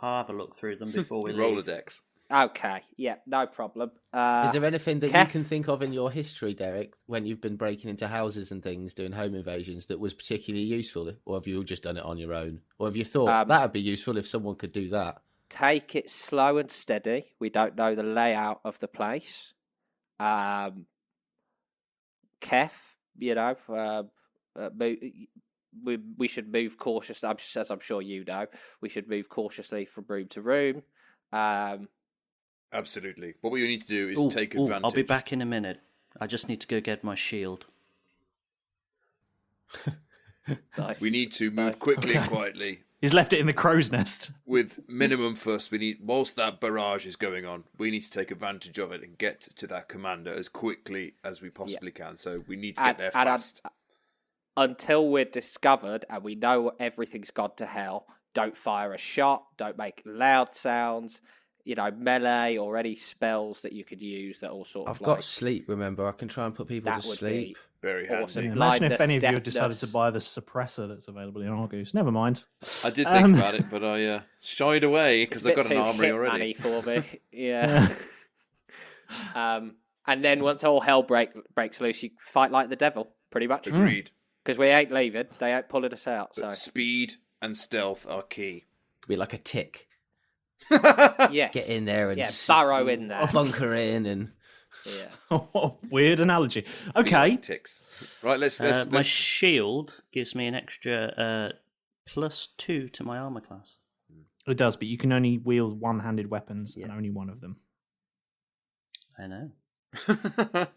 Speaker 7: I'll have a look through them before we leave.
Speaker 8: Rolodex.
Speaker 5: Okay, yeah, no problem.
Speaker 9: Is there anything that
Speaker 5: Keth?
Speaker 9: you can think of in your history, Derek, when you've been breaking into houses and things, doing home invasions, that was particularly useful? Or have you just done it on your own? Or have you thought that would be useful if someone could do that?
Speaker 5: Take it slow and steady. We don't know the layout of the place. Keth, we should move cautiously. As I'm sure you know, we should move cautiously from room to room.
Speaker 8: Absolutely. What we need to do is take advantage.
Speaker 7: I'll be back in a minute. I just need to go get my shield.
Speaker 5: Nice.
Speaker 8: We need to move quickly and quietly.
Speaker 4: He's left it in the crow's nest.
Speaker 8: With minimum first, whilst that barrage is going on, we need to take advantage of it and get to that commander as quickly as we possibly can. So we need to get there fast.
Speaker 5: Until we're discovered and we know everything's gone to hell, don't fire a shot, don't make loud sounds, melee or any spells that you could use that all sort of
Speaker 9: I've got sleep, remember? I can try and put people to
Speaker 5: that would
Speaker 9: sleep.
Speaker 8: Very handy.
Speaker 5: awesome.
Speaker 4: Yeah, imagine if
Speaker 5: Blindness,
Speaker 4: any of you had decided
Speaker 5: deafness.
Speaker 4: to buy the suppressor that's available in Argus. Never mind.
Speaker 8: I did think about it, but I shied away because
Speaker 5: It's a
Speaker 8: I've
Speaker 5: bit
Speaker 8: got an
Speaker 5: too
Speaker 8: armory
Speaker 5: hit
Speaker 8: already.
Speaker 5: for me. Yeah. And then once all hell breaks loose, you fight like the devil, pretty much.
Speaker 8: Agreed.
Speaker 5: Because we ain't leaving, they ain't pulling us out.
Speaker 8: But
Speaker 5: So
Speaker 8: speed and stealth are key.
Speaker 9: Could be like a tick.
Speaker 5: yes,
Speaker 9: Get in there and
Speaker 5: burrow in there.
Speaker 9: bunker in and...
Speaker 5: Yeah.
Speaker 4: What a weird analogy. Okay.
Speaker 8: Ticks. Right, let's
Speaker 7: My shield gives me an extra +2 to my armor class.
Speaker 4: It does, but you can only wield one-handed weapons and only one of them.
Speaker 7: I know.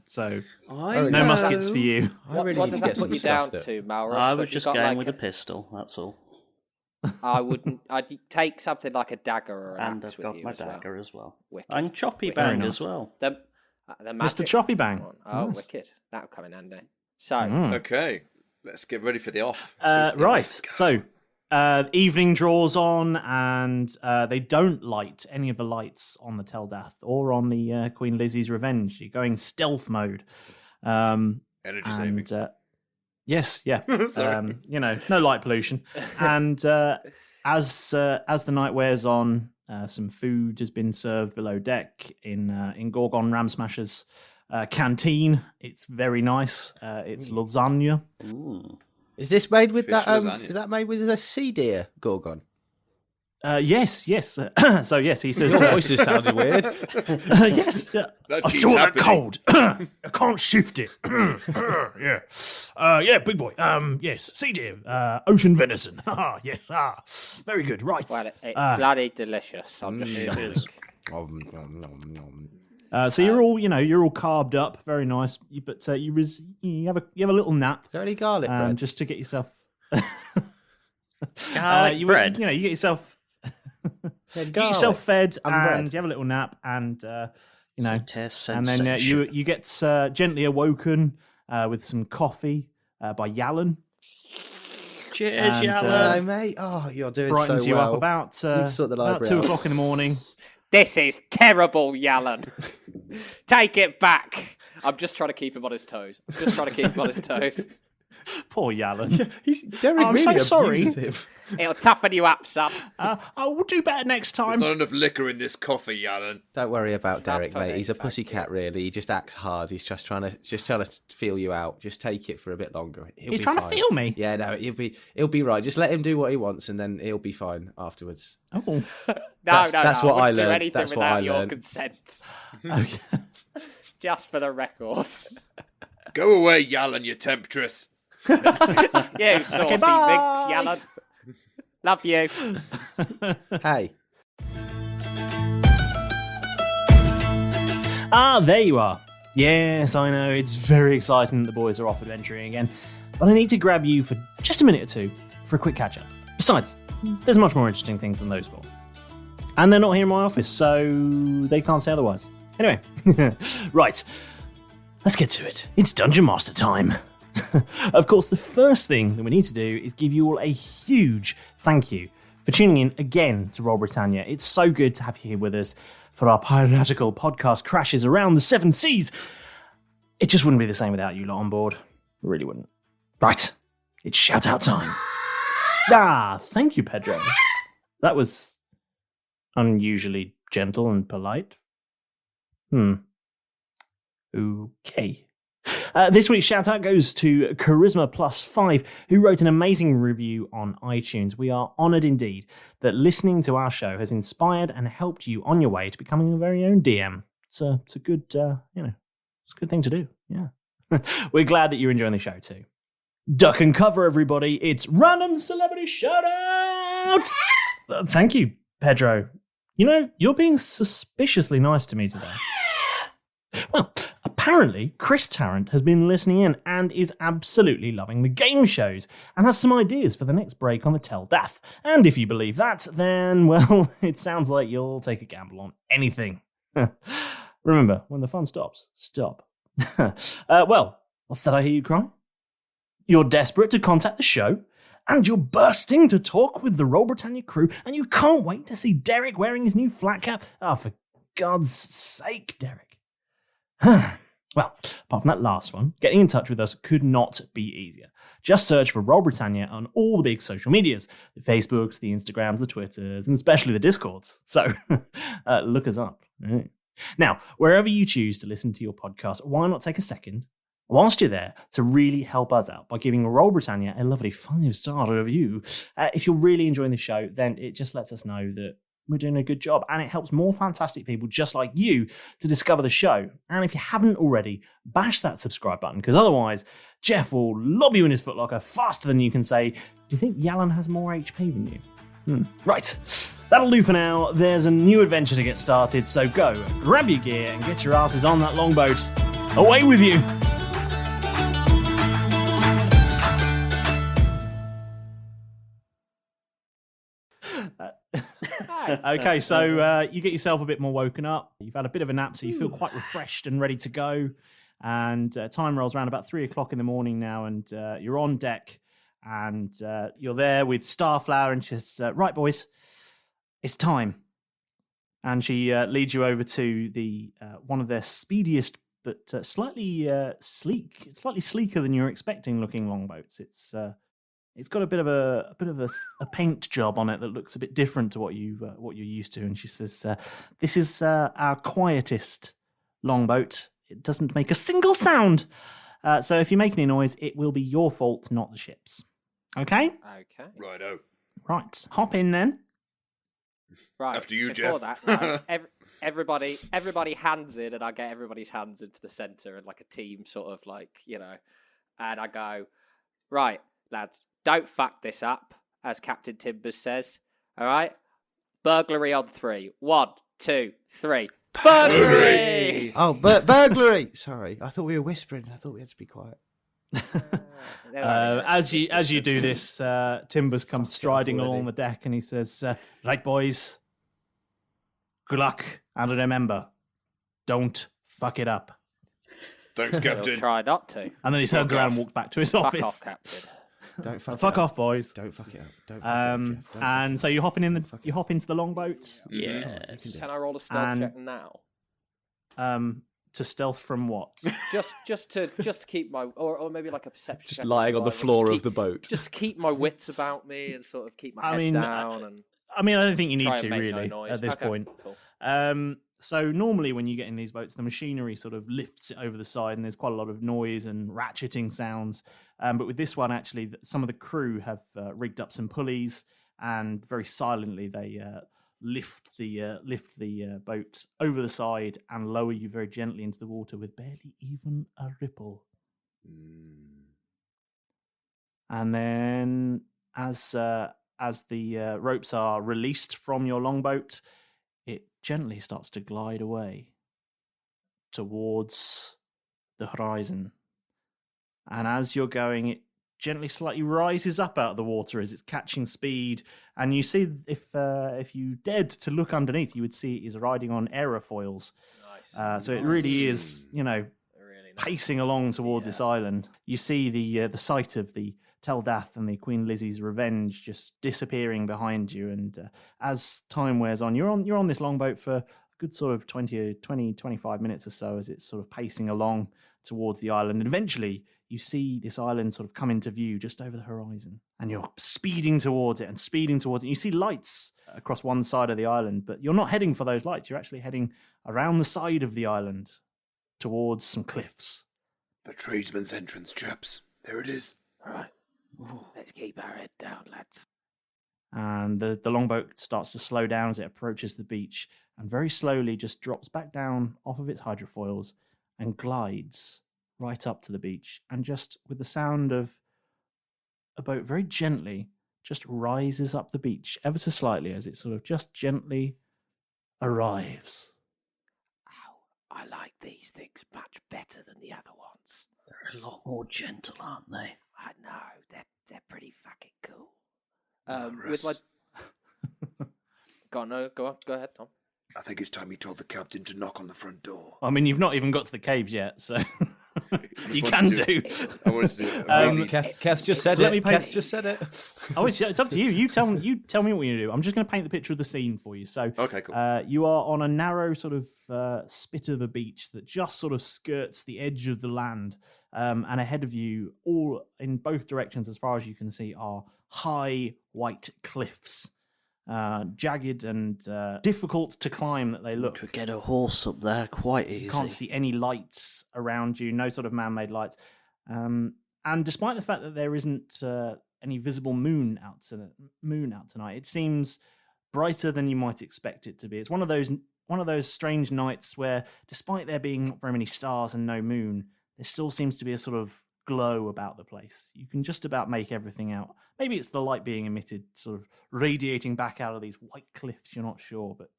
Speaker 4: So,
Speaker 9: I
Speaker 4: no muskets for you.
Speaker 9: I really
Speaker 5: What
Speaker 9: need
Speaker 5: does
Speaker 9: to get
Speaker 5: that put
Speaker 9: some
Speaker 5: you
Speaker 9: stuff
Speaker 5: down
Speaker 9: that...
Speaker 5: to, Malrus?
Speaker 7: I
Speaker 5: Have
Speaker 7: was
Speaker 5: you
Speaker 7: just
Speaker 5: got,
Speaker 7: going
Speaker 5: like,
Speaker 7: with a pistol, that's all.
Speaker 5: I wouldn't. I'd take something like a dagger or an
Speaker 7: And
Speaker 5: axe
Speaker 7: I've
Speaker 5: with
Speaker 7: got
Speaker 5: you
Speaker 7: my
Speaker 5: as well.
Speaker 7: dagger as well.
Speaker 5: Wicked.
Speaker 7: And choppy
Speaker 5: Wicked.
Speaker 7: bang
Speaker 4: Very
Speaker 7: as
Speaker 4: nice.
Speaker 7: well.
Speaker 5: The
Speaker 4: Mr.
Speaker 5: magic
Speaker 4: Choppy Bang.
Speaker 5: one. Oh,
Speaker 4: Nice.
Speaker 5: wicked. That'll come in handy. So,
Speaker 8: Okay, let's get ready for the off. Let's go for the
Speaker 4: Right.
Speaker 8: off.
Speaker 4: So, evening draws on, and they don't light any of the lights on the Teldath or on the Queen Lizzie's Revenge. You're going stealth mode.
Speaker 8: Energy saving.
Speaker 4: And yes, yeah.
Speaker 8: Sorry.
Speaker 4: No light pollution. And as the night wears on, some food has been served below deck in Gorgon Ramsmasher's canteen. It's very nice. It's lasagna.
Speaker 7: Ooh.
Speaker 9: Is this made with
Speaker 8: Fish
Speaker 9: that?
Speaker 8: lasagna.
Speaker 9: Is that made with a sea deer gorgon?
Speaker 4: Yes. So yes, he says.
Speaker 9: Your voices sounded weird.
Speaker 4: Yes.
Speaker 8: That
Speaker 4: I
Speaker 8: keeps
Speaker 4: still that
Speaker 8: happening.
Speaker 4: cold. I can't shift it. Yeah. Big boy. Yes. Sea deer. Ocean venison. Yes. Very good. Right.
Speaker 5: well, it's bloody delicious. I'm just
Speaker 7: It
Speaker 5: shocked.
Speaker 7: is.
Speaker 4: So you're all, you're all carved up. Very nice. But you have a little nap
Speaker 9: Is there any garlic bread?
Speaker 4: just to get yourself.
Speaker 7: Garlic bread.
Speaker 4: You get yourself. Get yourself fed and you have a little nap and and then you get gently awoken with some coffee by Yalan.
Speaker 7: Cheers, Yalan.
Speaker 9: Hello, mate. Oh, you're doing so well.
Speaker 4: Brightens you up about 2 o'clock in the morning.
Speaker 10: This is terrible, Yalan. Take it back. I'm just trying to keep him on his toes.
Speaker 4: Poor Yalan.
Speaker 9: Derek
Speaker 4: I'm
Speaker 9: really
Speaker 4: so sorry.
Speaker 9: abuses him.
Speaker 10: It'll toughen you up, son.
Speaker 4: I will do better next time.
Speaker 8: There's not enough liquor in this coffee, Yalan.
Speaker 9: Don't worry about Derek, mate. He's a pussycat, really. He just acts hard. He's just trying to feel you out. Just take it for a bit longer.
Speaker 4: He's trying to feel me.
Speaker 9: Yeah, no, he'll be right. Just let him do what he wants, and then he'll be fine afterwards.
Speaker 4: Oh,
Speaker 9: that's what I
Speaker 10: do
Speaker 9: learned.
Speaker 10: anything
Speaker 9: That's what
Speaker 10: without
Speaker 9: I
Speaker 10: your
Speaker 9: learned.
Speaker 10: consent. Just for the record.
Speaker 8: Go away, Yalan, you temptress.
Speaker 10: You saucy minx, Yalan. Love you.
Speaker 9: Hey.
Speaker 4: There you are. Yes, I know, it's very exciting that the boys are off adventuring again, but I need to grab you for just a minute or two for a quick catch-up. Besides, there's much more interesting things than those four. And they're not here in my office, so they can't say otherwise. Anyway, right, let's get to it. It's Dungeon Master time. Of course, the first thing that we need to do is give you all a huge thank you for tuning in again to Roll Britannia. It's so good to have you here with us for our piratical podcast crashes around the seven seas. It just wouldn't be the same without you lot on board. It really wouldn't. Right, it's shout-out time. Thank you, Pedro. That was unusually gentle and polite. Okay. This week's shout-out goes to Charisma Plus 5, who wrote an amazing review on iTunes. We are honoured indeed that listening to our show has inspired and helped you on your way to becoming your very own DM. It's a good, it's a good thing to do. Yeah. We're glad that you're enjoying the show too. Duck and cover, everybody. It's Random Celebrity Shout-Out! Thank you, Pedro. You're being suspiciously nice to me today. Well, apparently, Chris Tarrant has been listening in and is absolutely loving the game shows and has some ideas for the next break on the Tell Death. And if you believe that, then, well, it sounds like you'll take a gamble on anything. Remember, when the fun stops, stop. Well, what's that I hear you cry? You're desperate to contact the show, and you're bursting to talk with the Roll Britannia crew, and you can't wait to see Derek wearing his new flat cap. Oh, for God's sake, Derek. Well, apart from that last one, getting in touch with us could not be easier. Just search for Roll Britannia on all the big social medias, the Facebooks, the Instagrams, the Twitters, and especially the Discords. So look us up. Right. Now, wherever you choose to listen to your podcast, why not take a second whilst you're there to really help us out by giving Roll Britannia a lovely 5-star review. If you're really enjoying the show, then it just lets us know that we're doing a good job, and it helps more fantastic people just like you to discover the show. And if you haven't already, bash that subscribe button, because otherwise Jeff will lob you in his footlocker faster than you can say, do you think Yalan has more HP than you? Right, that'll do for now. There's a new adventure to get started, so go, grab your gear and get your asses on that longboat. Away with you! Okay, so you get yourself a bit more woken up. You've had a bit of a nap, so you feel quite refreshed and ready to go. And time rolls around about 3 o'clock in the morning now, and you're on deck, and you're there with Starflower, and she says, right, boys, it's time. And she leads you over to the one of their speediest but slightly sleeker than you're expecting looking longboats. It's got a bit of a paint job on it that looks a bit different to what you're used to. And she says, "This is our quietest longboat. It doesn't make a single sound. So if you make any noise, it will be your fault, not the ship's. Okay?
Speaker 10: Okay.
Speaker 8: Righto.
Speaker 4: Right. Hop in then.
Speaker 10: Right.
Speaker 8: After you,
Speaker 10: before
Speaker 8: Jeff.
Speaker 10: That, right, everybody hands in, and I get everybody's hands into the centre, and like a team sort of like, and I go, right, lads, don't fuck this up, as Captain Timbers says. All right? Burglary on 3. 1, 2, 3. Burglary!
Speaker 9: Oh, burglary! Sorry, I thought we were whispering. I thought we had to be quiet.
Speaker 4: As you do this, Timbers comes striding along the deck, and he says, "Right, boys, good luck, and remember, don't fuck it up."
Speaker 8: Thanks, Captain.
Speaker 10: Try not to.
Speaker 4: And then he turns around and walks back to his office.
Speaker 10: Fuck off, Captain.
Speaker 9: Don't
Speaker 4: fuck off, boys.
Speaker 9: Don't fuck it up. Don't fuck it up, Jeff. Don't
Speaker 4: and so you hop into the longboat.
Speaker 7: Yes.
Speaker 10: Can I roll a stealth check now?
Speaker 4: To stealth from what?
Speaker 10: just to keep my or maybe like a perception.
Speaker 6: Just
Speaker 10: check
Speaker 6: lying on the floor of the boat.
Speaker 10: Just to keep my wits about me and sort of keep my head down.
Speaker 4: I don't think you need
Speaker 10: try
Speaker 4: to
Speaker 10: and make
Speaker 4: really
Speaker 10: no noise.
Speaker 4: at this
Speaker 10: Okay,
Speaker 4: point.
Speaker 10: cool.
Speaker 4: So normally when you get in these boats, the machinery sort of lifts it over the side, and there's quite a lot of noise and ratcheting sounds. But with this one, actually, some of the crew have rigged up some pulleys, and very silently they lift the boat over the side and lower you very gently into the water with barely even a ripple. And then, as the ropes are released from your longboat, it gently starts to glide away towards the horizon. And as you're going, it gently slightly rises up out of the water as it's catching speed. And you see, if you dared to look underneath, you would see it is riding on aerofoils. Nice. So it really is, pacing along towards this island. You see the site of the Teldath and the Queen Lizzie's Revenge just disappearing behind you, and as time wears on, you're on this longboat for a good sort of 25 minutes or so as it's sort of pacing along towards the island, and eventually you see this island sort of come into view just over the horizon, and you're speeding towards it. You see lights across one side of the island, but you're not heading for those lights. You're actually heading around the side of the island towards some cliffs.
Speaker 8: The tradesman's entrance, chaps. There it is.
Speaker 10: All right. Let's keep our head down, lads.
Speaker 4: And the longboat starts to slow down as it approaches the beach, and very slowly just drops back down off of its hydrofoils and glides right up to the beach. And just with the sound of a boat very gently just rises up the beach ever so slightly as it sort of just gently arrives.
Speaker 10: Ow, I like these things much better than the other ones.
Speaker 7: They're a lot more gentle, aren't they?
Speaker 10: I know, they're pretty fucking cool.
Speaker 8: Malrus.
Speaker 10: With my go ahead, Tom.
Speaker 8: I think it's time you told the captain to knock on the front door.
Speaker 4: You've not even got to the caves yet, so you can do.
Speaker 8: I wanted to do it.
Speaker 6: Keth just said it. Keth just said it.
Speaker 4: It's up to you. You tell me what you're going to do. I'm just going to paint the picture of the scene for you. So,
Speaker 8: okay, cool.
Speaker 4: You are on a narrow sort of spit of a beach that just sort of skirts the edge of the land, and ahead of you, all in both directions, as far as you can see, are high white cliffs. Jagged and difficult to climb that they look.
Speaker 7: Could get a horse up there quite easy.
Speaker 4: You can't see any lights around you, no sort of man-made lights. And despite the fact that there isn't any visible moon out tonight, it seems brighter than you might expect it to be. It's one of those strange nights where, despite there being not very many stars and no moon, there still seems to be a sort of glow about the place. You can just about make everything out. Maybe it's the light being emitted, sort of radiating back out of these white cliffs. You're not sure, but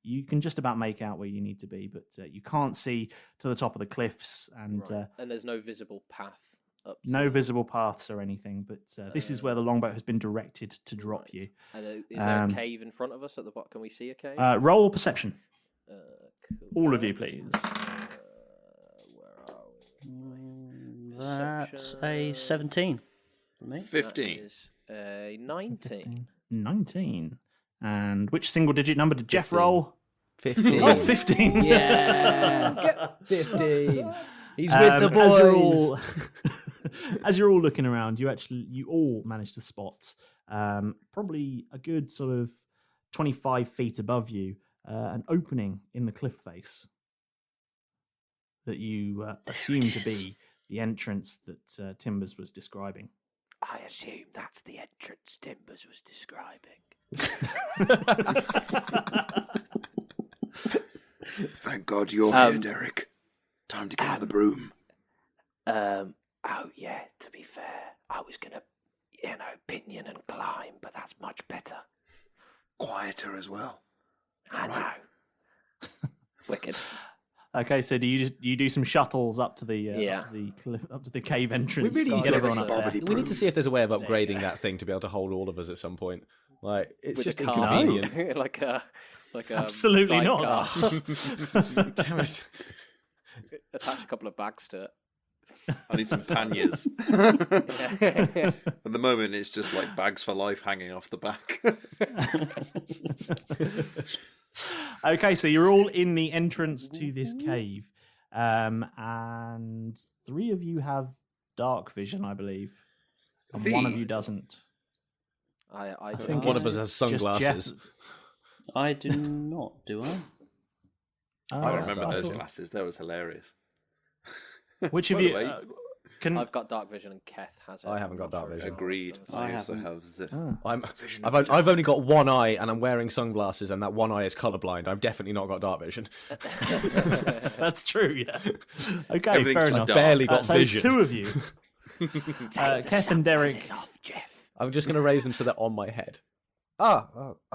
Speaker 4: you can just about make out where you need to be. But you can't see to the top of the cliffs, and
Speaker 10: and there's no visible path up.
Speaker 4: No visible paths or anything. But this is where the longboat has been directed to drop you.
Speaker 10: And is there a cave in front of us at the bottom? Can we see a cave?
Speaker 4: Roll perception.
Speaker 10: Cool.
Speaker 4: All of you, please.
Speaker 10: Where are we?
Speaker 7: That's a 17 for me.
Speaker 8: 15.
Speaker 10: A 19.
Speaker 4: 19. And which single digit number did Jeff roll?
Speaker 9: 15.
Speaker 4: Oh, 15.
Speaker 9: Yeah. 15. He's with the boys.
Speaker 4: As you're all looking around, you all manage to spot probably a good sort of 25 feet above you, an opening in the cliff face that you assume to be the entrance that Timbers was describing.
Speaker 10: I assume that's the entrance Timbers was describing.
Speaker 8: Thank God you're here, Derek. Time to get on the broom.
Speaker 10: Oh yeah, to be fair, I was gonna, pinion and climb, but that's much better.
Speaker 8: Quieter as well.
Speaker 10: I know. Wicked.
Speaker 4: Okay, so do you do some shuttles up to the up to the cave entrance?
Speaker 6: We really
Speaker 4: get everyone up there.
Speaker 6: We need to see if there's a way of upgrading that thing to be able to hold all of us at some point. Like it's
Speaker 10: With
Speaker 6: just
Speaker 10: a car.
Speaker 6: inconvenient.
Speaker 10: like a
Speaker 4: Absolutely not.
Speaker 6: Damn it.
Speaker 10: Attach a couple of bags to it.
Speaker 8: I need some panniers. At the moment, it's just like bags for life hanging off the back.
Speaker 4: Okay, so you're all in the entrance to this cave, and 3 of you have dark vision, I believe, and 1 of you doesn't.
Speaker 10: I
Speaker 4: think
Speaker 6: one of us has sunglasses.
Speaker 7: I do not, do I?
Speaker 8: I remember those glasses. That was hilarious.
Speaker 4: Which of
Speaker 8: By
Speaker 4: you
Speaker 8: the way,
Speaker 10: I've got dark vision and Keth has it.
Speaker 6: I haven't got dark vision.
Speaker 8: Agreed. I also have
Speaker 6: I've only got one eye and I'm wearing sunglasses, and that one eye is colourblind. I've definitely not got dark vision.
Speaker 4: That's true, yeah. Okay,
Speaker 8: Everything's
Speaker 4: fair
Speaker 8: just
Speaker 4: enough.
Speaker 8: dark.
Speaker 6: Barely got
Speaker 4: so
Speaker 6: vision.
Speaker 4: 2 of you, Keth and Derek.
Speaker 10: Off, Jeff.
Speaker 6: I'm just going to raise them so they're on my head. I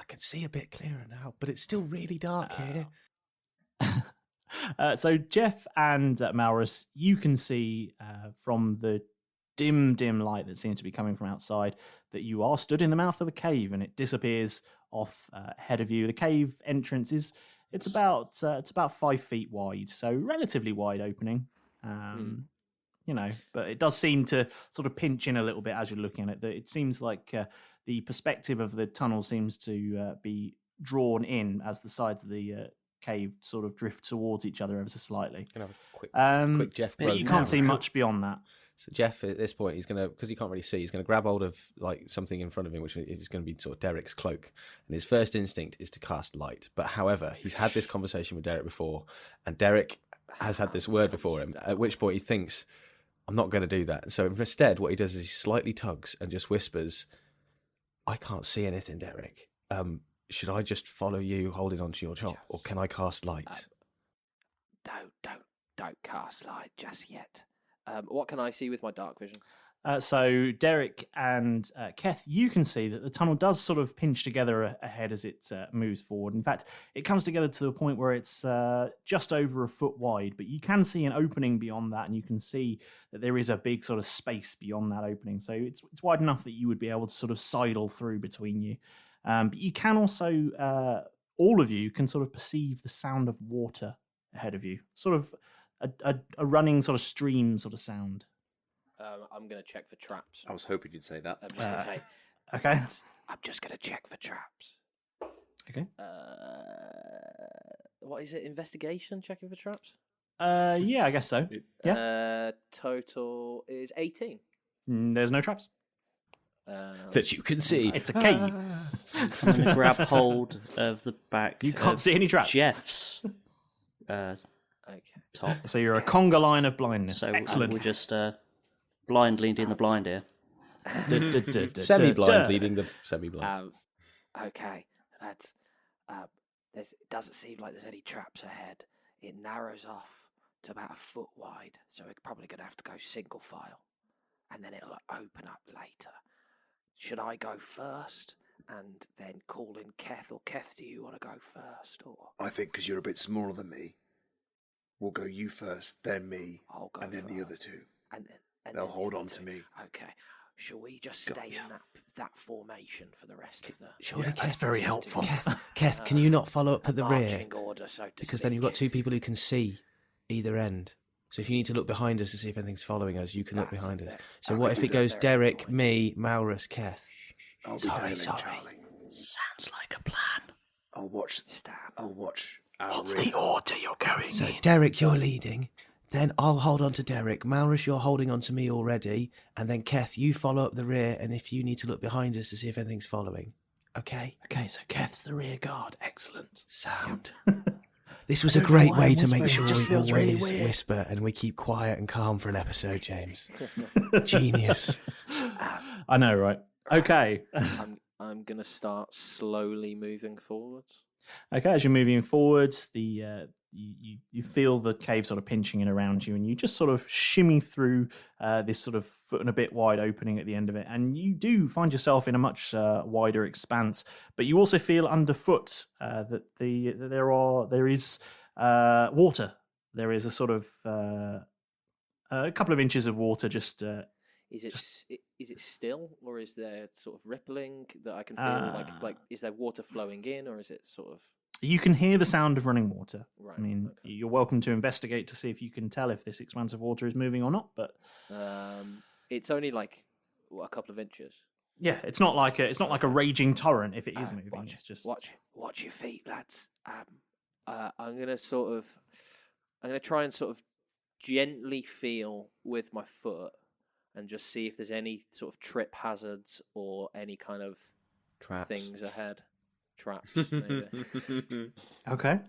Speaker 6: can see a bit clearer now, but it's still really dark here.
Speaker 4: So Jeff and Malrus, you can see from the dim light that seems to be coming from outside that you are stood in the mouth of a cave, and it disappears off ahead of you. The cave entrance it's about 5 feet wide, so relatively wide opening. You know, but it does seem to sort of pinch in a little bit as you're looking at it. It seems like the perspective of the tunnel seems to be drawn in as the sides of the cave sort of drift towards each other ever so slightly.
Speaker 6: Gonna have a quick Jeff.
Speaker 4: But you can't see much beyond that.
Speaker 6: So Jeff, at this point, he's gonna, because he can't really see, he's gonna grab hold of like something in front of him, which is going to be sort of Derek's cloak. And his first instinct is to cast light. But however, he's had this conversation with Derek before, and Derek has had this word before him. At which point he thinks, I'm not going to do that. So instead, what he does is he slightly tugs and just whispers, I can't see anything, Derek. Should I just follow you holding onto your chop, or can I cast light?
Speaker 10: Don't cast light just yet. What can I see with my dark vision?
Speaker 4: So Derek and Keth, you can see that the tunnel does sort of pinch together ahead as it moves forward. In fact, it comes together to the point where it's just over a foot wide, but you can see an opening beyond that, and you can see that there is a big sort of space beyond that opening. So it's wide enough that you would be able to sort of sidle through between you. But you can also, all of you can sort of perceive the sound of water ahead of you, sort of a running sort of stream sort of sound.
Speaker 10: I'm going to check for traps.
Speaker 8: I was hoping you'd say that.
Speaker 10: I'm just going to say,
Speaker 4: okay.
Speaker 10: I'm just going to check for traps.
Speaker 4: Okay.
Speaker 10: What is it? Investigation? Checking for traps?
Speaker 4: Yeah, I guess so. Yeah.
Speaker 10: Total is 18.
Speaker 4: There's no traps.
Speaker 6: That you can see.
Speaker 4: It's a cave.
Speaker 7: I'm going to grab hold of the back.
Speaker 4: You can't see any traps.
Speaker 7: Jeff's
Speaker 10: Okay.
Speaker 7: top.
Speaker 4: So you're a conga line of blindness.
Speaker 7: So
Speaker 4: excellent.
Speaker 7: we're just blind leading the blind here.
Speaker 6: Semi-blind leading the semi-blind.
Speaker 10: Okay, lads. It doesn't seem like there's any traps ahead. It narrows off to about a foot wide, so we're probably going to have to go single file, and then it'll open up later. Should I go first and then call in Keth, or Keth, do you want to go first? Or
Speaker 11: I think because you're a bit smaller than me, we'll go you first, then me,
Speaker 10: I'll go
Speaker 11: and then
Speaker 10: first.
Speaker 11: the other two.
Speaker 10: And
Speaker 11: They'll
Speaker 10: then
Speaker 11: hold
Speaker 10: the other
Speaker 11: on to
Speaker 10: two.
Speaker 11: me.
Speaker 10: Okay. Shall we just stay in that formation for the rest of the...
Speaker 6: Surely,
Speaker 4: that's very helpful.
Speaker 6: Keth, can you not follow up at the rear?
Speaker 10: Marching order, so to
Speaker 6: Because
Speaker 10: speak.
Speaker 6: then you've got 2 people who can see either end. So if you need to look behind us to see if anything's following us, you can look behind us. So what if it goes Derek, me, Malrus, Keth?
Speaker 11: I'll be tailing Charlie.
Speaker 7: Sounds like a plan.
Speaker 11: I'll watch.
Speaker 10: Stab.
Speaker 11: I'll watch.
Speaker 4: What's the order you're going
Speaker 6: So
Speaker 4: in?
Speaker 6: Derek, you're leading. Then I'll hold on to Derek. Malrus, you're holding on to me already. And then Keth, you follow up the rear. And if you need to look behind us to see if anything's following. Okay?
Speaker 4: Okay, so Keth's the rear guard. Excellent.
Speaker 6: Sound. This was a great way to make sure
Speaker 4: just
Speaker 6: we
Speaker 4: feels really
Speaker 6: always
Speaker 4: weird.
Speaker 6: whisper and we keep quiet and calm for an episode, James. Genius.
Speaker 4: I know, right? Okay.
Speaker 10: I'm going to start slowly moving forwards.
Speaker 4: Okay, as you're moving forwards, you feel the cave sort of pinching in around you, and you just sort of shimmy through this sort of foot and a bit wide opening at the end of it, and you do find yourself in a much wider expanse. But you also feel underfoot that there is water. There is a sort of a couple of inches of water just.
Speaker 10: Is it still, or is there sort of rippling that I can feel? Like is there water flowing in, or is it sort of?
Speaker 4: You can hear the sound of running water.
Speaker 10: Right.
Speaker 4: I mean, you're welcome to investigate to see if you can tell if this expanse of water is moving or not. But
Speaker 10: it's only like a couple of inches.
Speaker 4: Yeah, it's not like a raging torrent. If it is moving, it's just
Speaker 10: watch your feet, lads. I'm gonna try and sort of gently feel with my foot. And just see if there's any sort of trip hazards or any kind of
Speaker 9: traps.
Speaker 10: Things ahead. Traps, maybe.
Speaker 4: Okay.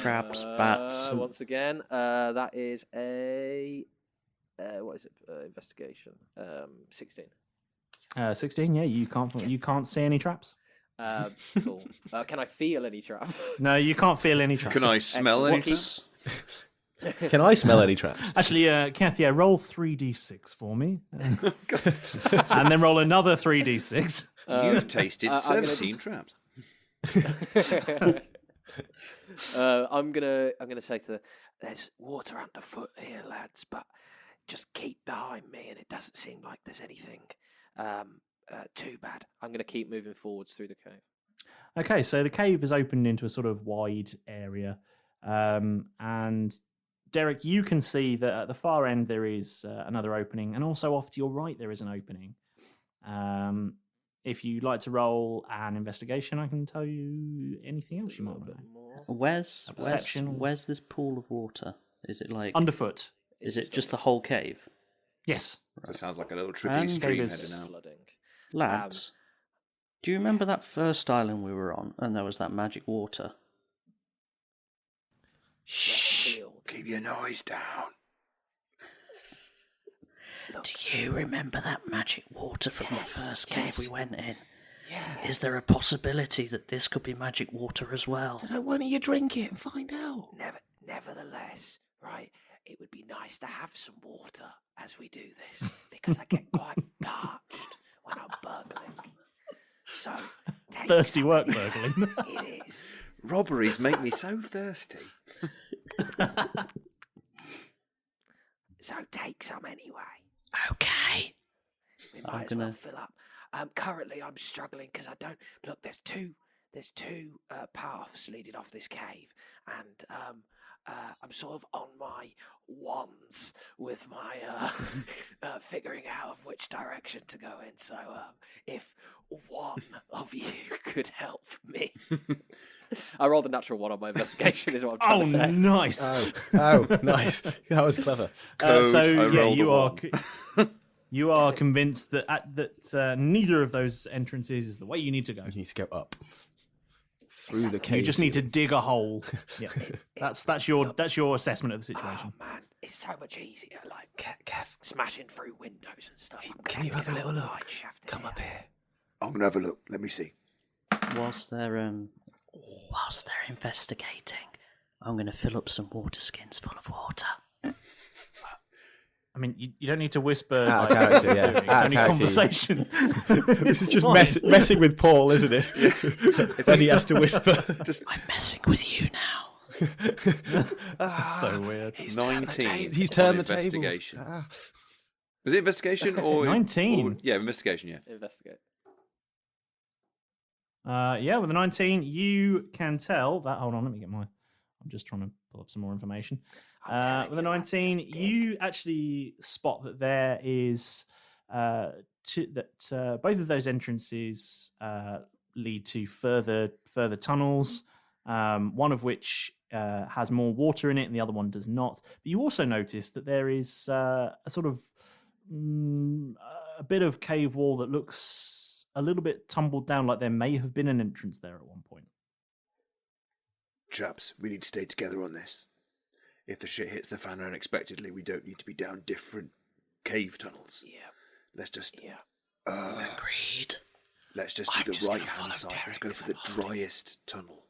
Speaker 7: Traps, bats.
Speaker 10: Once again, that is a what is it? Investigation. 16.
Speaker 4: 16. Yeah, you can't see any traps.
Speaker 10: Cool. Can I feel any traps?
Speaker 4: No, you can't feel any traps.
Speaker 8: Can I smell any traps?
Speaker 6: Can I smell any traps?
Speaker 4: Actually, Keth, roll 3d6 for me. And then roll another 3d6.
Speaker 8: You've tasted 17 traps.
Speaker 10: I'm gonna say there's water underfoot here, lads, but just keep behind me, and it doesn't seem like there's anything too bad. I'm gonna keep moving forwards through the cave.
Speaker 4: Okay, so the cave is opened into a sort of wide area, and Derek, you can see that at the far end there is another opening, and also off to your right there is an opening. If you'd like to roll an investigation, I can tell you anything else you might want to know.
Speaker 7: Where's this pool of water? Is it like
Speaker 4: underfoot?
Speaker 7: Is it just the whole cave?
Speaker 4: Yes.
Speaker 8: That sounds like a little tricky stream heading out.
Speaker 7: Lads, do you remember that first island we were on, and there was that magic water?
Speaker 11: Shh! Keep your noise down.
Speaker 7: Do you remember that magic water from the first cave we went in? Yes. Is there a possibility that this could be magic water as well?
Speaker 9: Why don't you drink it and find out?
Speaker 10: Nevertheless, right, it would be nice to have some water as we do this, because I get quite parched when I'm burgling. So,
Speaker 4: thirsty work burgling.
Speaker 10: It is.
Speaker 8: Robberies make me so thirsty.
Speaker 10: So take some anyway.
Speaker 7: Okay.
Speaker 10: We might as well fill up. Currently, I'm struggling because I don't look. There's two paths leading off this cave, and I'm sort of on my wands with my figuring out of which direction to go in. So if one of you could help me. I rolled a natural 1 on my investigation, is what I'm trying to say.
Speaker 4: Nice.
Speaker 6: Oh, nice. That was clever.
Speaker 4: You are convinced that neither of those entrances is the way you need to go.
Speaker 6: You need to go up through the cave.
Speaker 4: You just need to dig a hole. Yeah, that's your assessment of the situation.
Speaker 10: Oh man, it's so much easier. Like
Speaker 9: Keth,
Speaker 10: smashing through windows and stuff.
Speaker 9: Can you have a little look? Come up here.
Speaker 11: I'm gonna have a look. Let me see.
Speaker 7: Whilst they're investigating, I'm going to fill up some water skins full of water.
Speaker 4: I mean, you don't need to whisper.
Speaker 6: Out of character, yeah.
Speaker 4: It's only conversation.
Speaker 6: This is just messing with Paul, isn't it? Then he has to whisper.
Speaker 7: I'm messing with you now.
Speaker 4: That's so weird.
Speaker 8: He's 19.
Speaker 6: He's turned the
Speaker 8: investigation.
Speaker 6: tables.
Speaker 8: Was it investigation or
Speaker 4: 19?
Speaker 8: Yeah, investigation. Yeah.
Speaker 10: Investigate.
Speaker 4: Yeah, with a 19, you can tell that. Hold on, let me get my. I'm just trying to pull up some more information. With a 19, you actually spot that there is both of those entrances lead to further tunnels. One of which has more water in it, and the other one does not. But you also notice that there is a sort of a bit of cave wall that looks a little bit tumbled down, like there may have been an entrance there at one point.
Speaker 11: Chaps, we need to stay together on this. If the shit hits the fan unexpectedly, we don't need to be down different cave tunnels.
Speaker 10: Yeah.
Speaker 11: Let's just...
Speaker 10: Yeah.
Speaker 7: Agreed.
Speaker 11: Let's just do the right-hand side. Let's go for the driest tunnel.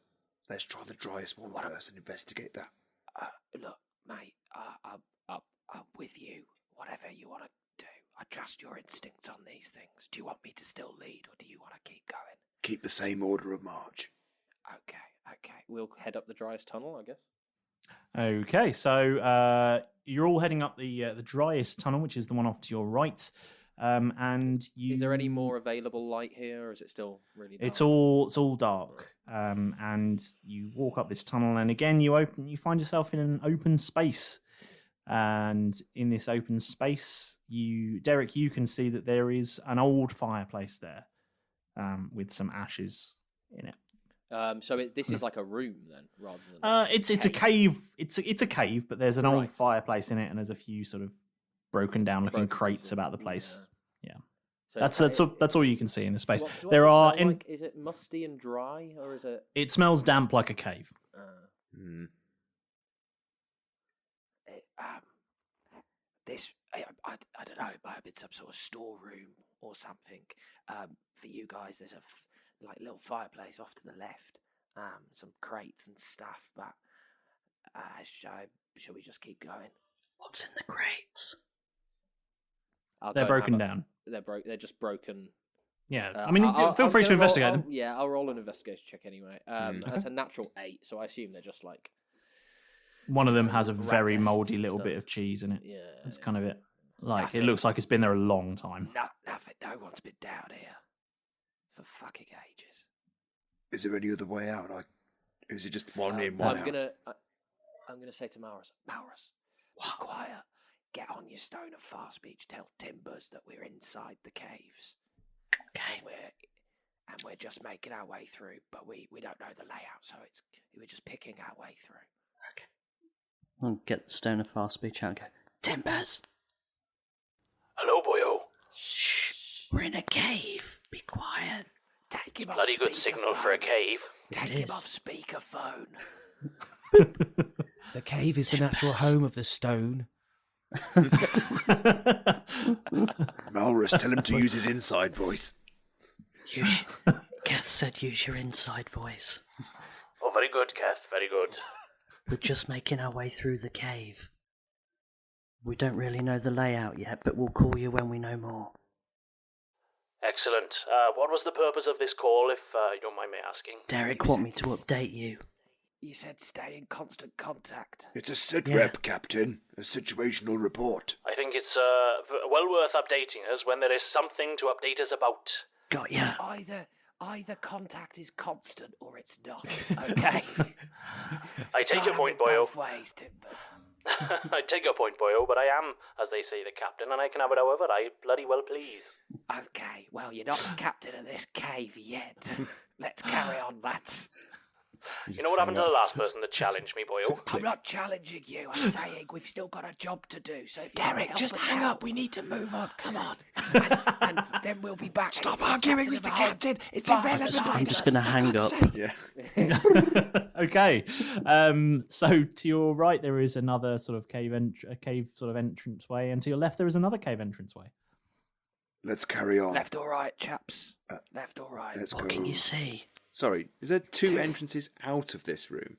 Speaker 11: Let's try the driest one first and investigate that.
Speaker 10: Look, mate, I'm with you. Whatever you want to do. I trust your instincts on these things. Do you want me to still lead, or do you want to keep going?
Speaker 11: Keep the same order of march.
Speaker 10: Okay. We'll head up the driest tunnel, I guess.
Speaker 4: Okay, so you're all heading up the driest tunnel, which is the one off to your right. And
Speaker 10: is there any more available light here, or is it still really dark?
Speaker 4: It's all dark. And you walk up this tunnel, and again you find yourself in an open space. And in this open space, Derek, you can see that there is an old fireplace there, with some ashes in it.
Speaker 10: So this is like a room then, rather than
Speaker 4: it's a cave. It's a cave, but there's an old fireplace in it, and there's a few sort of broken down looking crates about the place. Yeah. So that's all you can see in the space.
Speaker 10: What's like? Is it musty and dry, or is it?
Speaker 4: It smells damp like a cave.
Speaker 10: This I don't know. It might have been some sort of storeroom or something. For you guys, there's a like little fireplace off to the left. Some crates and stuff. But shall we just keep going?
Speaker 7: What's in the crates?
Speaker 4: They're broken down.
Speaker 10: They're just broken.
Speaker 4: Yeah, I mean, feel free to investigate them.
Speaker 10: I'll roll an investigation check anyway. That's a natural 8, so I assume they're just like.
Speaker 4: One of them has a very mouldy little bit of cheese in it. Yeah, that's kind of it. Like it looks like it's been there a long time.
Speaker 10: Nothing. No one's been down here for fucking ages.
Speaker 11: Is there any other way out? Is it just one in, one out?
Speaker 10: I'm gonna say to Malrus, be quiet. Get on your stone of fast speech. Tell Timbers that we're inside the caves. Okay. And we're just making our way through, but we don't know the layout, so we're just picking our way through.
Speaker 7: Okay. I'll get the stone of fast speech out and go, Timbers!
Speaker 12: Hello, boyo.
Speaker 7: Shh. We're in a cave. Be quiet.
Speaker 10: Take him
Speaker 12: Bloody good signal for a cave.
Speaker 10: Take him off speakerphone.
Speaker 9: The cave is the natural home of the stone.
Speaker 11: Malrus, tell him to use his inside voice.
Speaker 7: Keth said use your inside voice.
Speaker 12: Oh, very good, Keth, very good.
Speaker 7: We're just making our way through the cave. We don't really know the layout yet, but we'll call you when we know more.
Speaker 12: Excellent. What was the purpose of this call, if you don't mind me asking?
Speaker 7: Derek want me to update you.
Speaker 10: You said stay in constant contact.
Speaker 11: It's a sitrep, Captain. A situational report.
Speaker 12: I think it's well worth updating us when there is something to update us about.
Speaker 7: Got ya.
Speaker 10: Either contact is constant or it's not. Okay.
Speaker 12: I take your point, boyo.
Speaker 10: Both ways, Timbers.
Speaker 12: I take your point, boyo, but I am, as they say, the captain, and I can have it however I bloody well please.
Speaker 10: Okay, well, you're not the captain of this cave yet. Let's carry on, lads.
Speaker 12: You know what happened to the last person that challenged me, boyo?
Speaker 10: I'm not challenging you. I'm saying we've still got a job to do. So if
Speaker 9: Derek, just hang up. We need to move on. Come on.
Speaker 10: and then we'll be back.
Speaker 9: Stop arguing with the captain. It's irrelevant.
Speaker 7: I'm just going to hang up.
Speaker 11: Yeah.
Speaker 4: Okay. So to your right there is another sort of cave sort of entranceway, and to your left there is another cave entranceway.
Speaker 11: Let's carry on.
Speaker 10: Left or right, chaps? Left or right?
Speaker 11: Let's
Speaker 7: What
Speaker 11: go.
Speaker 7: can you see?
Speaker 8: Sorry, is there two entrances out of this room?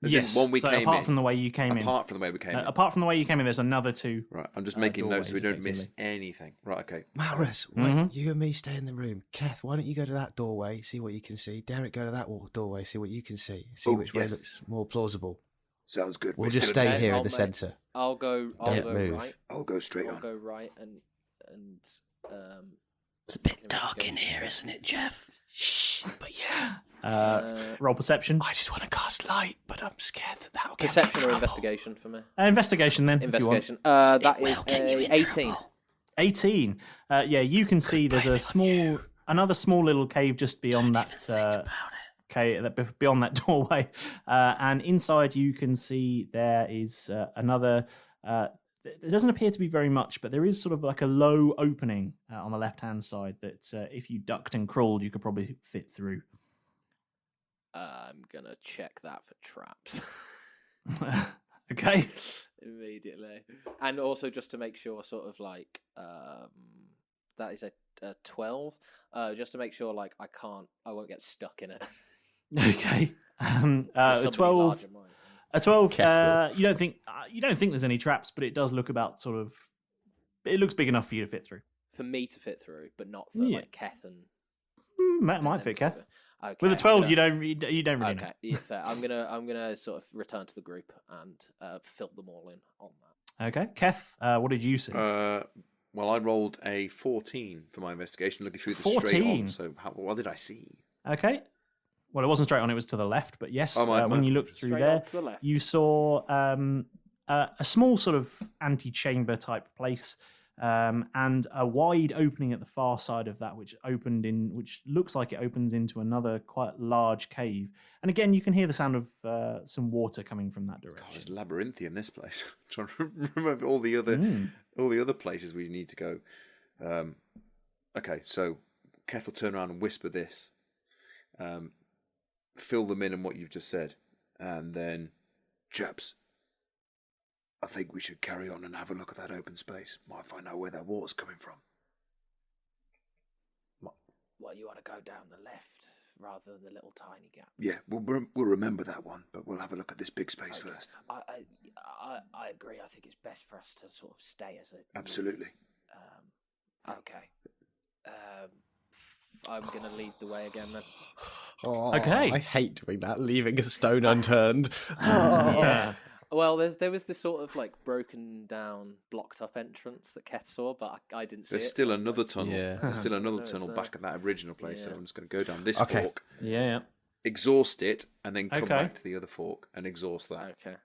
Speaker 8: As
Speaker 4: yes.
Speaker 8: in one we
Speaker 4: so
Speaker 8: came
Speaker 4: apart
Speaker 8: in.
Speaker 4: from the way you came in.
Speaker 8: Apart from the way we came in.
Speaker 4: Apart from the way you came in, there's another two.
Speaker 8: Right, I'm just making notes so we don't miss
Speaker 4: effectively.
Speaker 8: anything. Right, okay.
Speaker 9: Malrus, you and me stay in the room. Keth, why don't you go to that doorway, see what you can see? Derek, go to that doorway, see what you can see. See which way looks more plausible.
Speaker 11: Sounds good.
Speaker 9: We'll just stay here in the centre.
Speaker 10: I'll go
Speaker 9: move.
Speaker 10: right.
Speaker 11: I'll go straight on.
Speaker 10: I'll go right and
Speaker 7: It's a bit dark in here, isn't it, Jeff?
Speaker 9: Shh, but yeah.
Speaker 4: Roll perception.
Speaker 9: I just want to cast light, but I'm scared that'll get
Speaker 10: perception
Speaker 9: me in
Speaker 10: or
Speaker 9: trouble.
Speaker 10: investigation for me.
Speaker 4: Investigation then.
Speaker 10: Investigation. That is a 18.
Speaker 4: 18. Yeah, you can see there's another small little cave just beyond that cave, beyond that doorway, and inside you can see there is another. There doesn't appear to be very much, but there is sort of like a low opening on the left-hand side that if you ducked and crawled, you could probably fit through.
Speaker 10: I'm gonna check that for traps.
Speaker 4: Okay.
Speaker 10: Immediately, and also just to make sure, sort of like,
Speaker 5: That is a 12. Just to make sure, like, I won't get stuck in it.
Speaker 4: Okay. A 12. A 12. You don't think there's any traps, but it does look about sort of. It looks big enough for you to fit through.
Speaker 5: For me to fit through, but not for like Keth and.
Speaker 4: Might fit, Keth.
Speaker 5: Okay,
Speaker 4: with a 12, you don't really know.
Speaker 5: Okay, yeah, fair. I'm gonna sort of return to the group and fill them all in on that.
Speaker 4: Okay, Keth, what did you see?
Speaker 8: Well, I rolled a 14 for my investigation, looking through the
Speaker 4: 14?
Speaker 8: straight on. So what did I see?
Speaker 4: Okay. Well, it wasn't straight on; it was to the left. But yes, when you looked through
Speaker 5: straight
Speaker 4: there,
Speaker 5: on to the left.
Speaker 4: you saw a small sort of antechamber type place. And a wide opening at the far side of that, which looks like it opens into another quite large cave. And again, you can hear the sound of some water coming from that direction.
Speaker 8: Gosh, it's labyrinthian, this place. I'm trying to remember all the other places we need to go. Okay, so Keth will turn around and whisper this. Fill them in on what you've just said, and then,
Speaker 11: chaps, I think we should carry on and have a look at that open space. Might find out where that water's coming from.
Speaker 10: Well, you want to go down the left rather than the little tiny gap.
Speaker 11: Yeah, we'll remember that one, but we'll have a look at this big space first.
Speaker 10: I agree. I think it's best for us to sort of stay as a...
Speaker 11: Absolutely.
Speaker 10: Okay. I'm going to lead the way again then.
Speaker 6: Oh,
Speaker 4: okay.
Speaker 6: I hate doing that, leaving a stone unturned.
Speaker 4: Yeah.
Speaker 5: Well, there was this sort of like broken down, blocked up entrance that Keth saw, but I didn't see
Speaker 8: there's
Speaker 5: it.
Speaker 8: still another tunnel.
Speaker 6: Yeah.
Speaker 8: There's still another tunnel back at that original place. So
Speaker 5: Yeah.
Speaker 8: I'm just going to go down this
Speaker 6: Okay.
Speaker 8: fork,
Speaker 4: Yeah.
Speaker 8: exhaust it, and then come
Speaker 4: Okay.
Speaker 8: back to the other fork and exhaust that.
Speaker 5: Okay.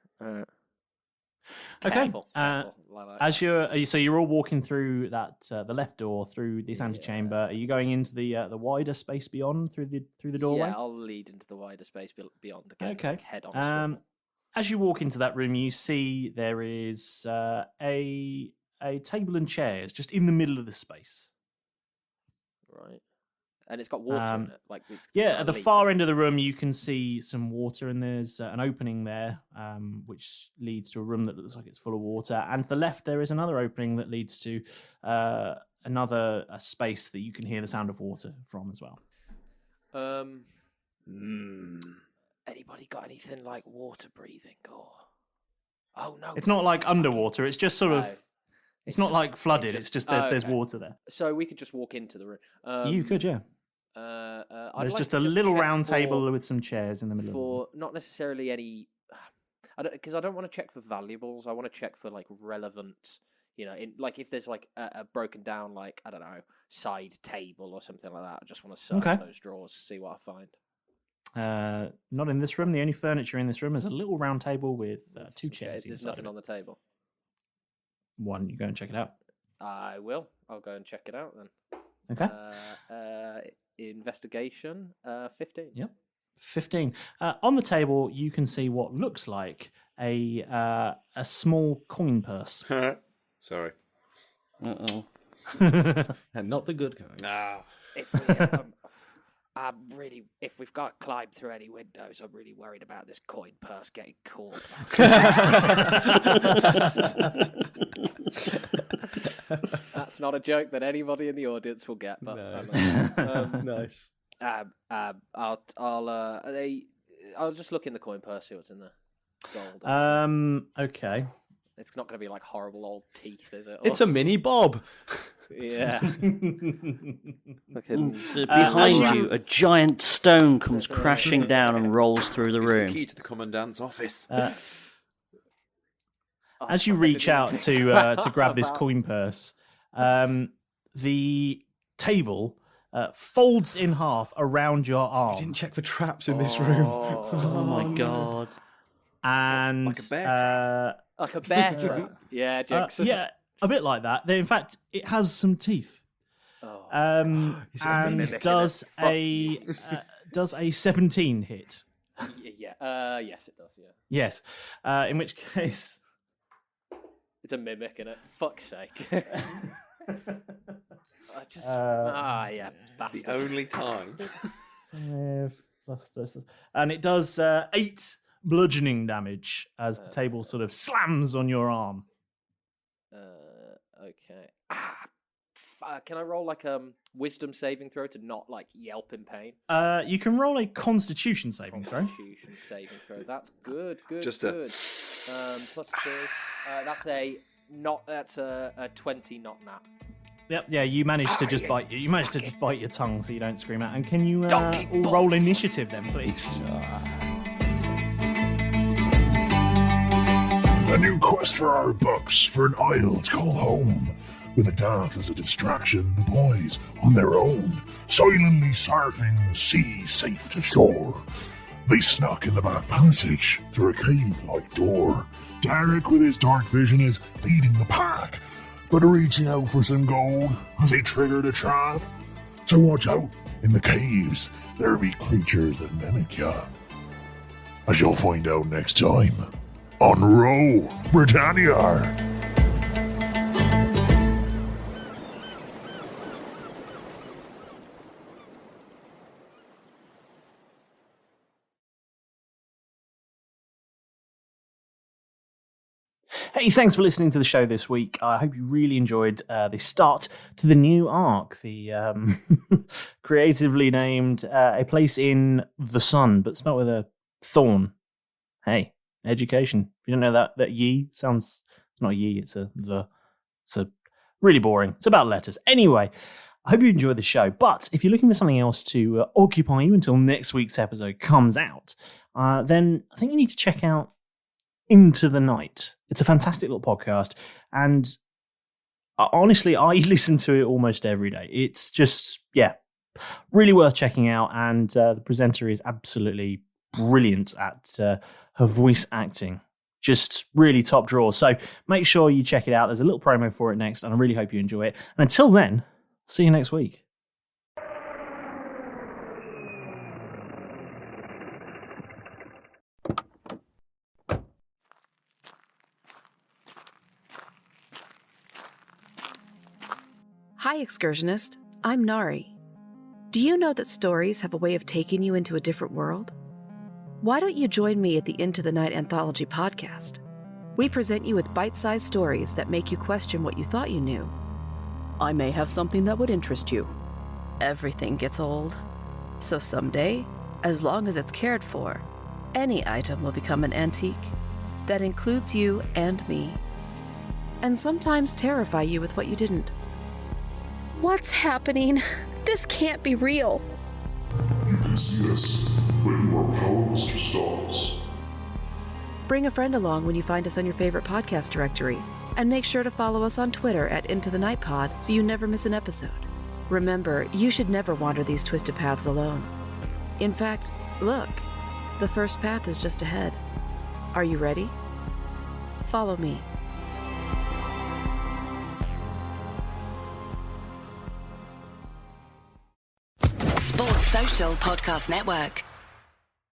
Speaker 4: Okay.
Speaker 5: Careful.
Speaker 4: As you're all walking through that the left door through this antechamber. Are you going into the wider space beyond through the doorway?
Speaker 5: Yeah, I'll lead into the wider space beyond again.
Speaker 4: Okay.
Speaker 5: Like head on swivel.
Speaker 4: As you walk into that room, you see there is a table and chairs just in the middle of the space.
Speaker 5: Right. And it's got water in it. Like it's
Speaker 4: At the far end of the room, you can see some water, and there's an opening there, which leads to a room that looks like it's full of water. And to the left, there is another opening that leads to another space that you can hear the sound of water from as well.
Speaker 10: Anybody got anything like water breathing or? Oh no!
Speaker 4: It's not like underwater. It's just sort of. It's not like flooded. It's just that there's water there.
Speaker 5: So we could just walk into the room.
Speaker 4: You could, yeah. There's just a little round table with some chairs in the middle of it.
Speaker 5: Not necessarily any. Because I don't want to check for valuables. I want to check for like relevant. Like if there's like a broken down, like I don't know, side table or something like that. I just want to search those drawers, see what I find.
Speaker 4: Not in this room. The only furniture in this room is a little round table with two chairs.
Speaker 5: There's nothing on the table.
Speaker 4: Why don't you go and check it out?
Speaker 5: I will. I'll go and check it out then.
Speaker 4: Okay.
Speaker 5: Investigation, 15.
Speaker 4: Yep. 15. On the table, you can see what looks like a small coin purse.
Speaker 8: Sorry.
Speaker 6: Uh-oh. And not the good kind.
Speaker 8: No.
Speaker 10: If we've got to climb through any windows, I'm really worried about this coin purse getting caught.
Speaker 5: That's not a joke that anybody in the audience will get. But
Speaker 6: Nice.
Speaker 5: I'll just look in the coin purse, see what's in there. Gold.
Speaker 4: Okay.
Speaker 5: It's not going to be like horrible old teeth, is it?
Speaker 6: It's a mini bob.
Speaker 5: Yeah.
Speaker 7: Behind you, a giant stone comes crashing down and rolls through the room.
Speaker 8: The key to the commandant's office.
Speaker 4: As you reach out to grab this coin purse, the table folds in half around your arm.
Speaker 6: You didn't check for traps in this room.
Speaker 7: Oh my god!
Speaker 4: And
Speaker 8: like a bear trap.
Speaker 5: Like a bear trap. Yeah, jokes.
Speaker 4: Yeah, a bit like that. In fact, it has some teeth. And does a 17 hit?
Speaker 5: Yeah. Yes, it does. Yeah.
Speaker 4: Yes. In which case,
Speaker 5: it's a mimic, innit? Fuck's sake. bastard.
Speaker 8: The only time.
Speaker 4: And it does 8 bludgeoning damage as the table sort of slams on your arm.
Speaker 5: Okay. Can I roll like wisdom saving throw to not like yelp in pain?
Speaker 4: You can roll a Constitution saving throw.
Speaker 5: Constitution saving throw. That's good.
Speaker 8: Just
Speaker 5: good. Plus 2. That's a 20, not nat.
Speaker 4: Yep. Yeah. You managed to just bite. You managed to just bite your tongue so you don't scream out. And can you all roll initiative then, please?
Speaker 13: A new quest for our bucks for an isle to call home. With a Dath as a distraction, the boys, on their own, silently surfing the sea safe to shore. They snuck in the back passage through a cave-like door. Derek, with his dark vision, is leading the pack, but reaching out for some gold as they triggered a trap. So watch out, in the caves, there'll be creatures that mimic ya. As you'll find out next time on Roll Britannia.
Speaker 4: Hey, thanks for listening to the show this week. I hope you really enjoyed the start to the new arc, the creatively named A Place in the Sun, but spelled with a thorn. Hey, education. If you don't know that ye sounds, it's not a ye, it's a the. So really boring. It's about letters. Anyway, I hope you enjoyed the show, but if you're looking for something else to occupy you until next week's episode comes out, then I think you need to check out Into the Night. It's a fantastic little podcast, and honestly, I listen to it almost every day. It's just, really worth checking out, and the presenter is absolutely brilliant at her voice acting. Just really top draw. So make sure you check it out. There's a little promo for it next, and I really hope you enjoy it. And until then, see you next week.
Speaker 14: Hi, excursionist. I'm Nari. Do you know that stories have a way of taking you into a different world? Why don't you join me at the Into the Night Anthology podcast? We present you with bite-sized stories that make you question what you thought you knew. I may have something that would interest you. Everything gets old. So someday, as long as it's cared for, any item will become an antique that includes you and me. And sometimes terrify you with what you didn't. What's happening? This can't be real.
Speaker 13: You can see us, but you are powerless to stop us.
Speaker 14: Bring a friend along when you find us on your favorite podcast directory, and make sure to follow us on Twitter at Into the Night Pod so you never miss an episode. Remember, you should never wander these twisted paths alone. In fact, look, the first path is just ahead. Are you ready? Follow me.
Speaker 15: Sports Social Podcast Network.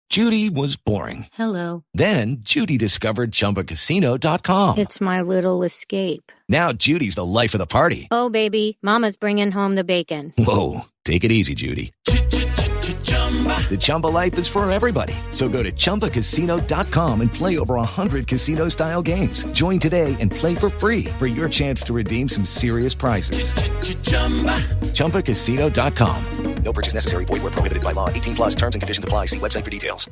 Speaker 16: Judy was boring.
Speaker 17: Hello.
Speaker 16: Then Judy discovered ChumbaCasino.com.
Speaker 17: It's my little escape.
Speaker 16: Now Judy's the life of the party.
Speaker 17: Oh, baby, mama's bringing home the bacon.
Speaker 16: Whoa, take it easy, Judy. The Chumba life is for everybody. So go to ChumbaCasino.com and play over 100 casino-style games. Join today and play for free for your chance to redeem some serious prizes. ChumbaCasino.com.
Speaker 18: No purchase necessary. Void where prohibited by law. 18+ terms and conditions apply. See website for details.